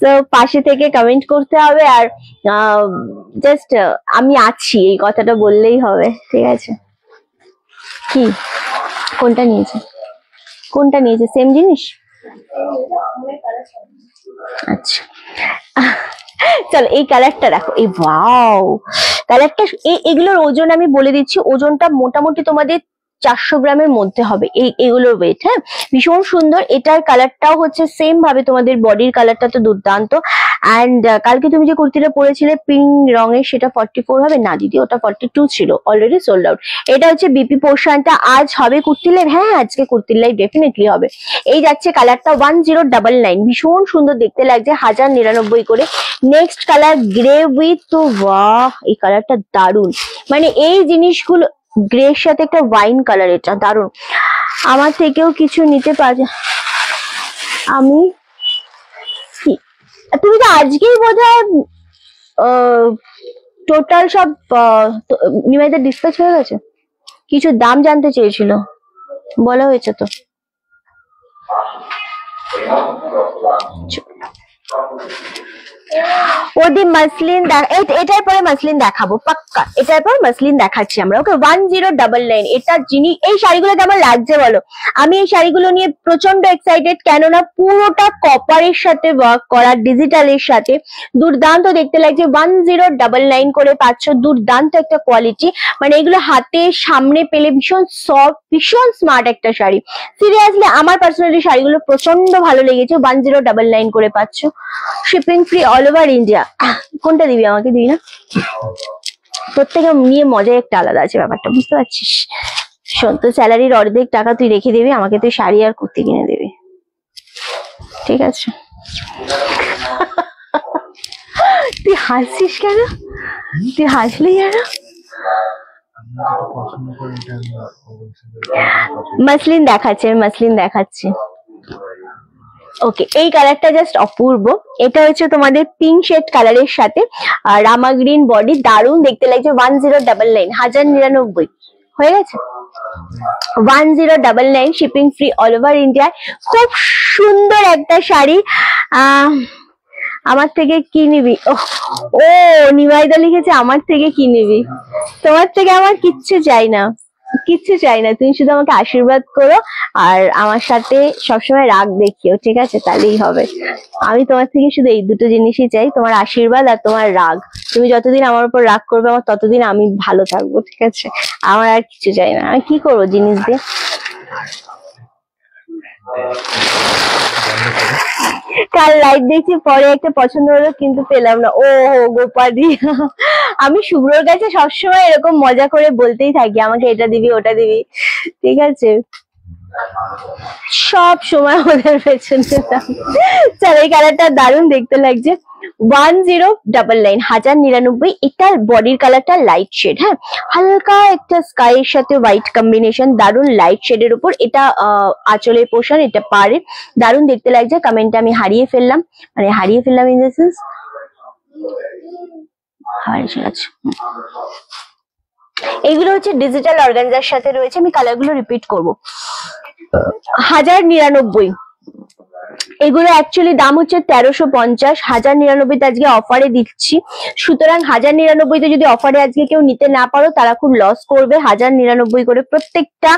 S1: তো পাশে থেকে কমেন্ট করতে হবে। আর জাস্ট আমি আছি এই কথাটা বললেই হবে, ঠিক আছে? কি কোনটা নিয়েছে? কোনটা নিয়েছে? সেম জিনিস? আচ্ছা চলো এই কালারটা দেখো, এই ওয়াও কালারটা। এগুলোর ওজন আমি বলে দিচ্ছি, ওজনটা মোটামুটি তোমাদের 400 গ্রামের মধ্যে হবে এগুলোর ওয়েট। হ্যাঁ, ভীষণ সুন্দর। এটার কালারটাও হচ্ছে সেম ভাবে, তোমাদের বডির কালারটা তো দুর্দান্ত। অ্যান্ড কালকে তুমি যে কুর্তিটা পরেছিলে পিঙ্ক রঙের, সেটা 44 হবে না দিদি, ওটা 42 ছিল, অলরেডি সোল্ড আউট। এটা হচ্ছে বিপি পোর্শনটা। আজ হবে কুর্তি লাইভ? হ্যাঁ আজকে কুর্তির লাইভ ডেফিনেটলি হবে। এই যাচ্ছে কালারটা 1099, ভীষণ সুন্দর দেখতে লাগছে, 1099 করে। নেক্সট কালার গ্রে উইথ, বাহ এই কালারটা দারুন। মানে এই জিনিসগুলো গ্রের সাথে একটা ওয়াইন কালার, এটা দারুন। আমার থেকেও কিছু নিতে পারবে। আমি তুমি তো আজকেই বোধহয় টোটাল সব নিমাইদের ডিসপ্যাচ হয়ে গেছে। কিছু দাম জানতে চেয়েছিল, বলা হয়েছে তো। ওদি মাসলিন, এটার পরে মাসলিন দেখাবো পাক্কা, এটার পর মাসলিন দেখাচ্ছি আমরা। ওকে 1099। এটা জিনিস, এই শাড়িগুলো কেমন লাগছে বলো? আমি এই শাড়িগুলো নিয়ে প্রচন্ড এক্সাইটেড, কেননা পুরোটা কপারের সাথে ওয়ার্ক করা, ডিজিটালের সাথে দুর্দান্ত দেখতে লাগছে। 1099 করে পাচ্ছ, দুর্দান্ত একটা কোয়ালিটি। মানে এগুলো হাতে সামনে পেলে ভীষণ সফট, ভীষণ স্মার্ট একটা শাড়ি। সিরিয়াসলি আমার পার্সোনালি শাড়িগুলো প্রচন্ড ভালো লেগেছে। 1099 করে পাচ্ছ, shipping free all over India. কোনটা দিবি আমাকে? দিবি না? প্রত্যেকে নিয়ে মজা একটা আলাদা আছে, ব্যাপারটা বুঝতে পারছিস? শোন, তো স্যালারির অর্ধেক টাকা তুই রেখে দিবি, আমাকে তুই শাড়ি আর কুর্তি কিনে দিবি, ঠিক আছে? তুই হাসছিস কেন? তুই হাসলি কেন? মাসলিন দেখাচ্ছে, আমি মাসলিন দেখাচ্ছি। ওকে, এই কালারটা জাস্ট অপূর্ব। এটা হচ্ছে তোমাদের পিঙ্ক শেড কালারের সাথে রামা গ্রিন বডি, দারুণ দেখতে লাগছে। 1099, 1099 হয়ে গেছে। 1099 shipping free all over India. খুব সুন্দর একটা শাড়ি। আমার থেকে কি নিবি? ও নিমাইদা লিখেছে আমার থেকে কি নিবি? তোমার থেকে আমার কিচ্ছু চাই না, কিচ্ছু চাই না, তুমি শুধু আমাকে আশীর্বাদ করো আর আমার সাথে সবসময় রাগ দেখিও, ঠিক আছে? তাহলেই হবে। আমি তোমার থেকে শুধু এই দুটো জিনিসই চাই, তোমার আশীর্বাদ আর তোমার রাগ। তুমি যতদিন আমার উপর রাগ করবে, আমার ততদিন আমি ভালো থাকবো, ঠিক আছে? আমার আর কিছু চাই না। আমি কি করবো জিনিস দিয়ে? কাল লাইভ দেখছি, পরে একটা পছন্দ হলো কিন্তু পেলাম না। ও গোপাদি, আমি শুভ্রর কাছে সবসময় এরকম মজা করে বলতেই থাকি আমাকে এটা দিবি ওটা দিবি, ঠিক আছে? সব সময় ওদের পেছনে। চল, এই কালারটা দারুণ দেখতে লাগছে। 1099, 1099। এটার বডির কালারটা লাইট শেড, হ্যাঁ, হালকা একটা স্কাই এর সাথে হোয়াইট কম্বিনেশন, দারুণ লাইট শেডের উপর। এটা আঁচলের পোর্শন, এটা পাড়ে, দারুণ দেখতে লাগছে। কমেন্টটা আমি হারিয়ে ফেললাম, মানে হারিয়ে ফেললাম ইন দ্য সেন্স এইগুলো হচ্ছে ডিজিটাল অর্গানজার সাথে রয়েছে। আমি কালারগুলো রিপিট করবো। 1099, এগুলো অ্যাকচুয়ালি দাম হচ্ছে 1350। 1099 আজকে অফারে দিচ্ছি, সুতরাং 1099 যদি অফারে আজকে কেউ নিতে না পারো তারা খুব লস করবে। 1099 করে প্রত্যেকটা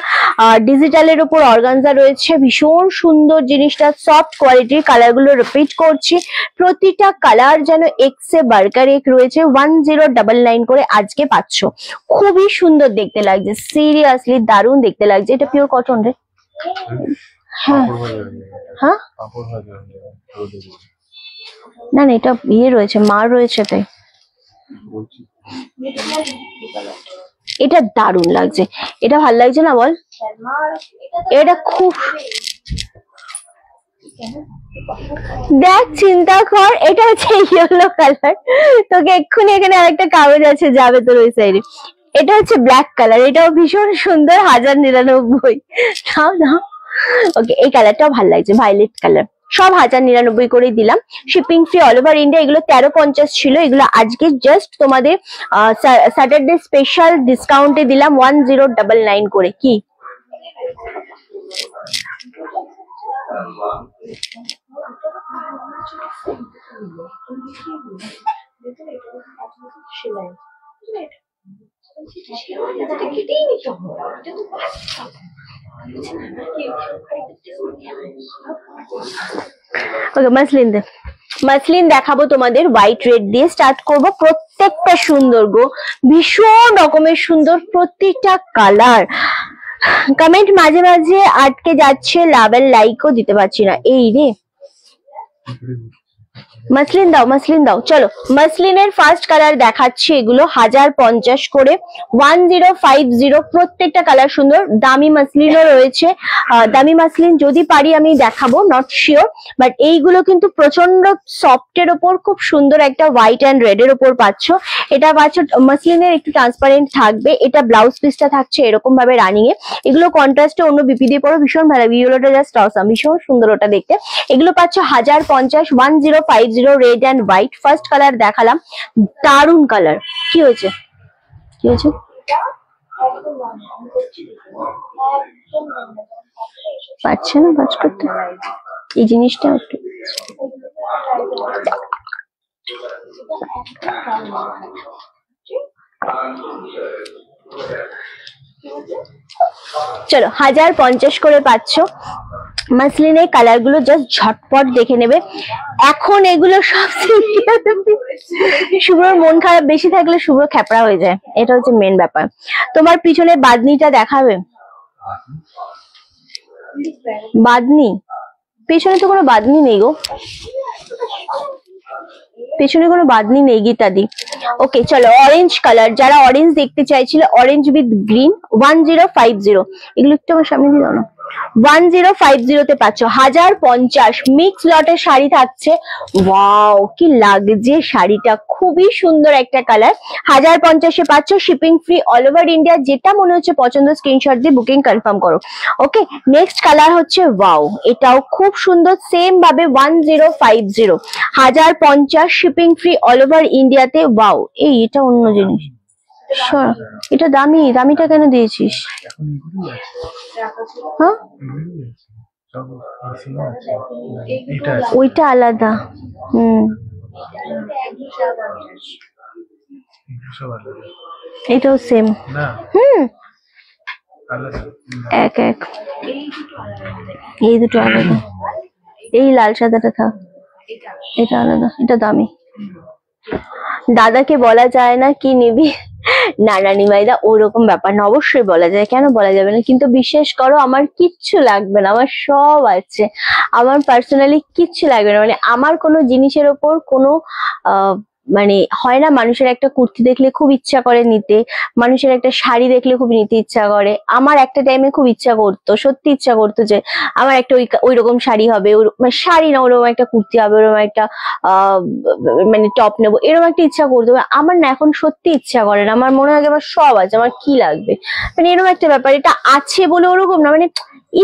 S1: ডিজিটালের উপর অর্গানজা রয়েছে, ভীষণ সুন্দর জিনিসটা, সফট কোয়ালিটির। কালারগুলো রিপিট করছি, প্রতিটা কালার যেন এক্সে বার্গার এক রয়েছে। 1099 করে আজকে পাচ্ছ, খুবই সুন্দর দেখতে লাগছে, সিরিয়াসলি দারুণ দেখতে লাগছে। এটা পিওর কটন রে, হ্যাঁ হ্যাঁ না না, এটা ইয়ে রয়েছে, মার রয়েছে তাই। এটা দারুণ লাগছে, এটা ভাল লাগছে না বল? এটা খুব, দেখ চিন্তা কর, এটা হচ্ছে ইয়েলো কালার, তোকে এক্ষুনি এখানে আরেকটা কাগজ আছে যাবে তোর ওই সাইডে। এটা হচ্ছে ব্ল্যাক কালার, এটাও ভীষণ সুন্দর, 1099। নাও নাও। ওকে, এই কালারটাও ভালো লাগছে, ভায়োলেট কালার। সব 1099 করে দিলাম, shipping free all over India. এগুলো 1350 ছিল, এগুলো আজকে জাস্ট তোমাদের স্যাটারডে স্পেশাল ডিসকাউন্টে দিলাম 1099 করে। কি ওকে, মাসলিন দে, মাসলিন দেখাবো তোমাদের। হোয়াইট রেড দিয়ে স্টার্ট করব। প্রত্যেকটা সুন্দর গো, ভীষণ রকমের সুন্দর প্রত্যেকটা কালার। কমেন্ট মাঝে মাঝে আটকে যাচ্ছে, লাভ এন্ড লাইকও দিতে পারছি না। এই রে, মাসলিন দাও, মাসলিন দাও। চলো, মাসলিনের ফার্স্ট কালার দেখাচ্ছি। এগুলো 1050 করে, 1050। প্রত্যেকটা কালার সুন্দর, দামি মাসলিনও রয়েছে। দামি মাসলিন যদি পারি আমি দেখাবো, নট শিওর, বাট এইগুলো কিন্তু প্রচন্ড সফটের ওপর খুব সুন্দর একটা হোয়াইট অ্যান্ড রেড এর ওপর পাচ্ছ। এটা পাচ্ছ মাসলিনের, একটু ট্রান্সপারেন্ট থাকবে। এটা ব্লাউজ পিসটা থাকছে এরকম ভাবে রানিং এ। এগুলো কন্ট্রাস্টে অন্য বিপি দিয়ে পরো, ভীষণ ভালো। ভিওলাটা জাস্ট অসাম, ভীষণ সুন্দর ওটা দেখতে। এগুলো পাচ্ছ 1050, 1050 red and white. First colour দেখালাম, দারুন কালার। কি হয়েছে, কি হয়েছে? পাচ্ছে না কাজ করতে এই জিনিসটা একটু। চলো, 1050 করে পাচ্ছ। মাসলিনের কালার গুলো জাস্ট ঝটপট দেখে নেবে। এখন এগুলো সব শুভ্রর মন খারাপ বেশি থাকলে শুভ্র খ্যাপড়া হয়ে যায়, এটা হচ্ছে মেন ব্যাপার। তোমার পিছনে বাদনিটা দেখাবে। বাদনি, পেছনে তো কোনো বাদনি নেই গো, পেছনে কোনো বাদনি নেই গীতাদি। ওকে চলো, অরেঞ্জ কালার, যারা অরেঞ্জ দেখতে চাইছিল, অরেঞ্জ উইথ গ্রিন 1050। এগুলো একটু আমার সামনে দিয়ে দাও না। 1050 তে পাচ্ছ। 1050 মিক্স লটের শাড়ি থাকছে। ওয়াও, কি লাগছে শাড়িটা, খুবই সুন্দর একটা কালার। 1050 পাচ্ছ, shipping free all over India. যেটা মনে হচ্ছে পছন্দ, স্ক্রিনশট দিয়ে বুকিং কনফার্ম করো। ওকে, নেক্সট কালার হচ্ছে ওয়াও, এটাও খুব সুন্দর, সেম ভাবে 1050, 1050 শিপিং ফ্রি অল ওভার ইন্ডিয়াতে। ওয়াও, এই এটা অন্য জিনিস, এটা দামি, দামিটা কেন দিয়েছিস? হ্যাঁ, ওইটা আলাদা। এটাও সেম। এক এক, এই দুটো আলাদা। এই লাল সাদাটা থাক, এটা আলাদা, এটা দামি। দাদাকে বলা যায় না কি নিবি, না না নিমাইদা ওরকম ব্যাপার না, অবশ্যই বলা যায়, কেন বলা যাবে না। কিন্তু বিশ্বাস করো, আমার কিচ্ছু লাগবে না, আমার সব আছে। আমার পার্সোনালি কিচ্ছু লাগবে না, মানে আমার কোনো জিনিসের ওপর কোনো মানে হয় না, মানুষের একটা কুর্তি দেখলে খুব ইচ্ছা করে নিতে, মানুষের একটা শাড়ি দেখলে খুব নিতে ইচ্ছা করে। আমার একটা টাইমে খুব ইচ্ছা করতো, সত্যি ইচ্ছা করতো যে আমার একটা ওই রকম শাড়ি হবে, মানে শাড়ি না, ওরকম একটা কুর্তি হবে, ওরকম একটা মানে টপ নেবো, এরকম একটা ইচ্ছা করতো। আমার না এখন সত্যি ইচ্ছা করে না, আমার মনে হয় আমার সব আছে, আমার কি লাগবে, মানে এরকম একটা ব্যাপার। এটা আছে বলে ওরকম না, মানে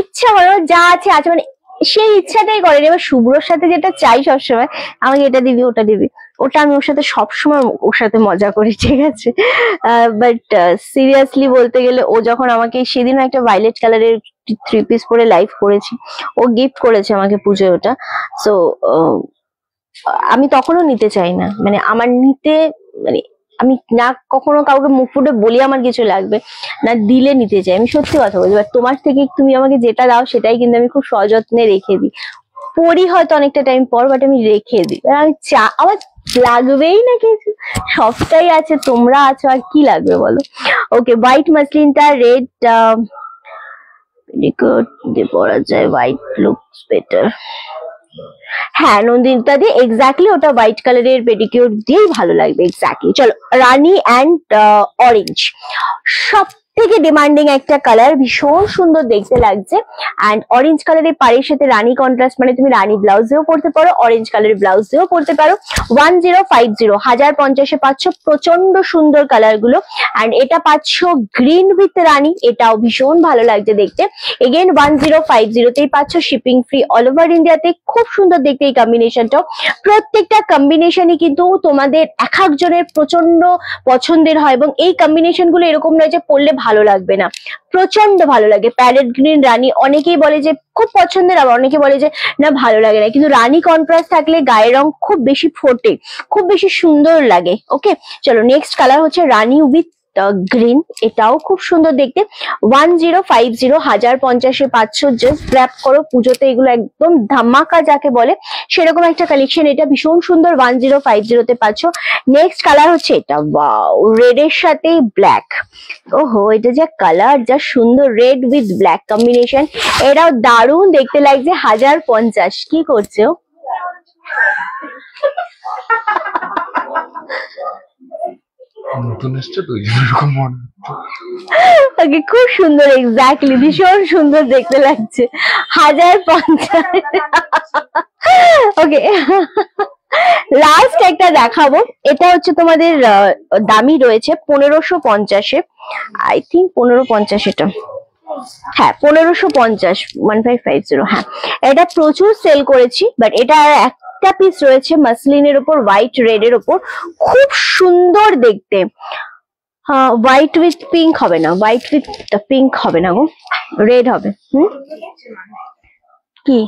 S1: ইচ্ছা করে যা আছে আছে, মানে সেই ইচ্ছাটাই করেন। এবার শুভ্রর সাথে যেটা চাই সবসময়, আমাকে এটা দিবি ওটা দিবি, ওটা আমি ওর সাথে সবসময় ওর সাথে মজা করি, ঠিক আছে। বাট সিরিয়াসলি বলতে গেলে, ও যখন আমাকে সেদিন একটা ভায়োলেট কালারের 3 পিস পরে লাইভ করেছি, ও গিফট করেছে আমাকে পুজোয় ওটা। সো আমি তখনও নিতে চাই না, মানে আমার নিতে, মানে আমি না কখনো কাউকে মুখ ফুটে বলি আমার কিছু লাগবে না, দিলে নিতে চাই, আমি সত্যি কথা বলছি। বাট তোমার থেকে তুমি আমাকে যেটা দাও সেটাই কিন্তু আমি খুব সযত্নে রেখে দিই, পরি হয়তো অনেকটা টাইম পর, বাট আমি রেখে দিই। আমি আমার লাগবেই না কিছু, সবটাই আছে, তোমরা আছো, আর কি লাগবে বলো। ওকে, হোয়াইট মাসলিনটা রেড, পেটিকোট দিয়ে পরা যায়, হোয়াইট লুকস বেটার। হ্যাঁ নন্দিতা দি এক্স্যাক্টলি ওটা হোয়াইট কালারের পেটিকিউর দিয়েই ভালো লাগবে এক্স্যাক্টলি। চলো রানী অ্যান্ড অরেঞ্জ, সব থেকে ডিমান্ডিং একটা কালার, ভীষণ সুন্দর দেখতে লাগছে। অ্যান্ড অরেঞ্জ কালারের পাড়ের সাথে রানী কন্ট্রাস্ট, মানে তুমি রানী ব্লাউজ দিয়েও পড়তে পারো, অরেঞ্জ কালারের ব্লাউজ দিয়েও পড়তে পারো। 1050 1050 পাচ্ছ প্রচন্ড সুন্দর কালার গুলো। অ্যান্ড এটা পাচ্ছ গ্রিন উইথ রানী, এটাও ভীষণ ভালো লাগছে দেখতে। এগেন 1050তেই পাচ্ছ শিপিং ফ্রি অল ওভার ইন্ডিয়াতে। খুব সুন্দর দেখতে এই কম্বিনেশনটাও। প্রত্যেকটা কম্বিনেশনই কিন্তু তোমাদের এক একজনের প্রচন্ড পছন্দের হয়, এবং এই কম্বিনেশন গুলো এরকম নয় যে পড়লে ভালো লাগবে না, প্রচন্ড ভালো লাগে। প্যারেট গ্রিন রানী অনেকেই বলে যে খুব পছন্দের, আবার অনেকে বলে যে না ভালো লাগে না, কিন্তু রানী কন্ট্রাস্ট থাকলে গায়ের রং খুব বেশি ফোটে, খুব বেশি সুন্দর লাগে। ওকে চলো নেক্সট কালার হচ্ছে রানী উইথ গ্রিন, এটাও খুব সুন্দর দেখতে। 1050 1050 পাচ্ছ, জাস্ট গ্র্যাব করো, পুজোতে এগুলো একদম ধামাকা যাকে বলে সেরকম একটা কালেকশন। এটা ভীষণ সুন্দর 1050তে পাচ্ছ। নেক্সট কালার হচ্ছে এটা, ওয়াও রেড এর সাথে ব্ল্যাক, ওহো এটা যা কালার, যা সুন্দর, রেড উইথ ব্ল্যাক কম্বিনেশন, এটাও দারুণ দেখতে লাগছে। 1050 কি করছো?
S3: নতুন এসছে তো এরকম মনে
S1: ওকে খুব সুন্দর, এক্স্যাক্টলি ভীষণ সুন্দর দেখতে লাগছে। 1050। ওকে লাস্ট একটা দেখাবো, এটা হচ্ছে তোমাদের দামি রয়েছে 1550-এ, আই থিঙ্ক 1550 এটা, হ্যাঁ 1550 1550। হ্যাঁ এটা প্রচুর সেল করেছি, বাট এটা একটা পিস রয়েছে মাসলিনের উপর হোয়াইট রেড এর উপর, খুব সুন্দর দেখতে। হোয়াইট উইথ পিঙ্ক হবে না, হোয়াইট উইথ পিঙ্ক হবে না গো, রেড হবে। কি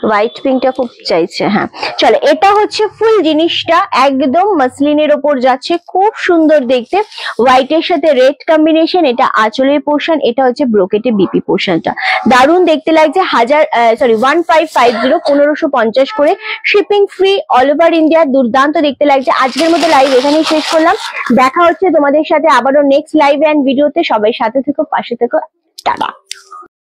S1: হোয়াইট পিঙ্কটা খুব চাইছে। হ্যাঁ চলো এটা হচ্ছে ফুল জিনিসটা একদম মাসলিনের ওপর যাচ্ছে, খুব সুন্দর দেখতে, হোয়াইটের সাথে রেড কম্বিনেশন। এটা আঁচলের পোর্শন, এটা হচ্ছে ব্রোকেটে বিপি পোর্শনটা, দারুণ দেখতে লাগছে। 1550 1550 করে, shipping free all over India, দুর্দান্ত দেখতে লাগছে। আজকের মতো লাইভ এখানেই শেষ করলাম, দেখা হচ্ছে তোমাদের সাথে আবারও নেক্সট লাইভ অ্যান্ড ভিডিওতে। সবাই সাথে থেকো, পাশে থেকো, টাটা।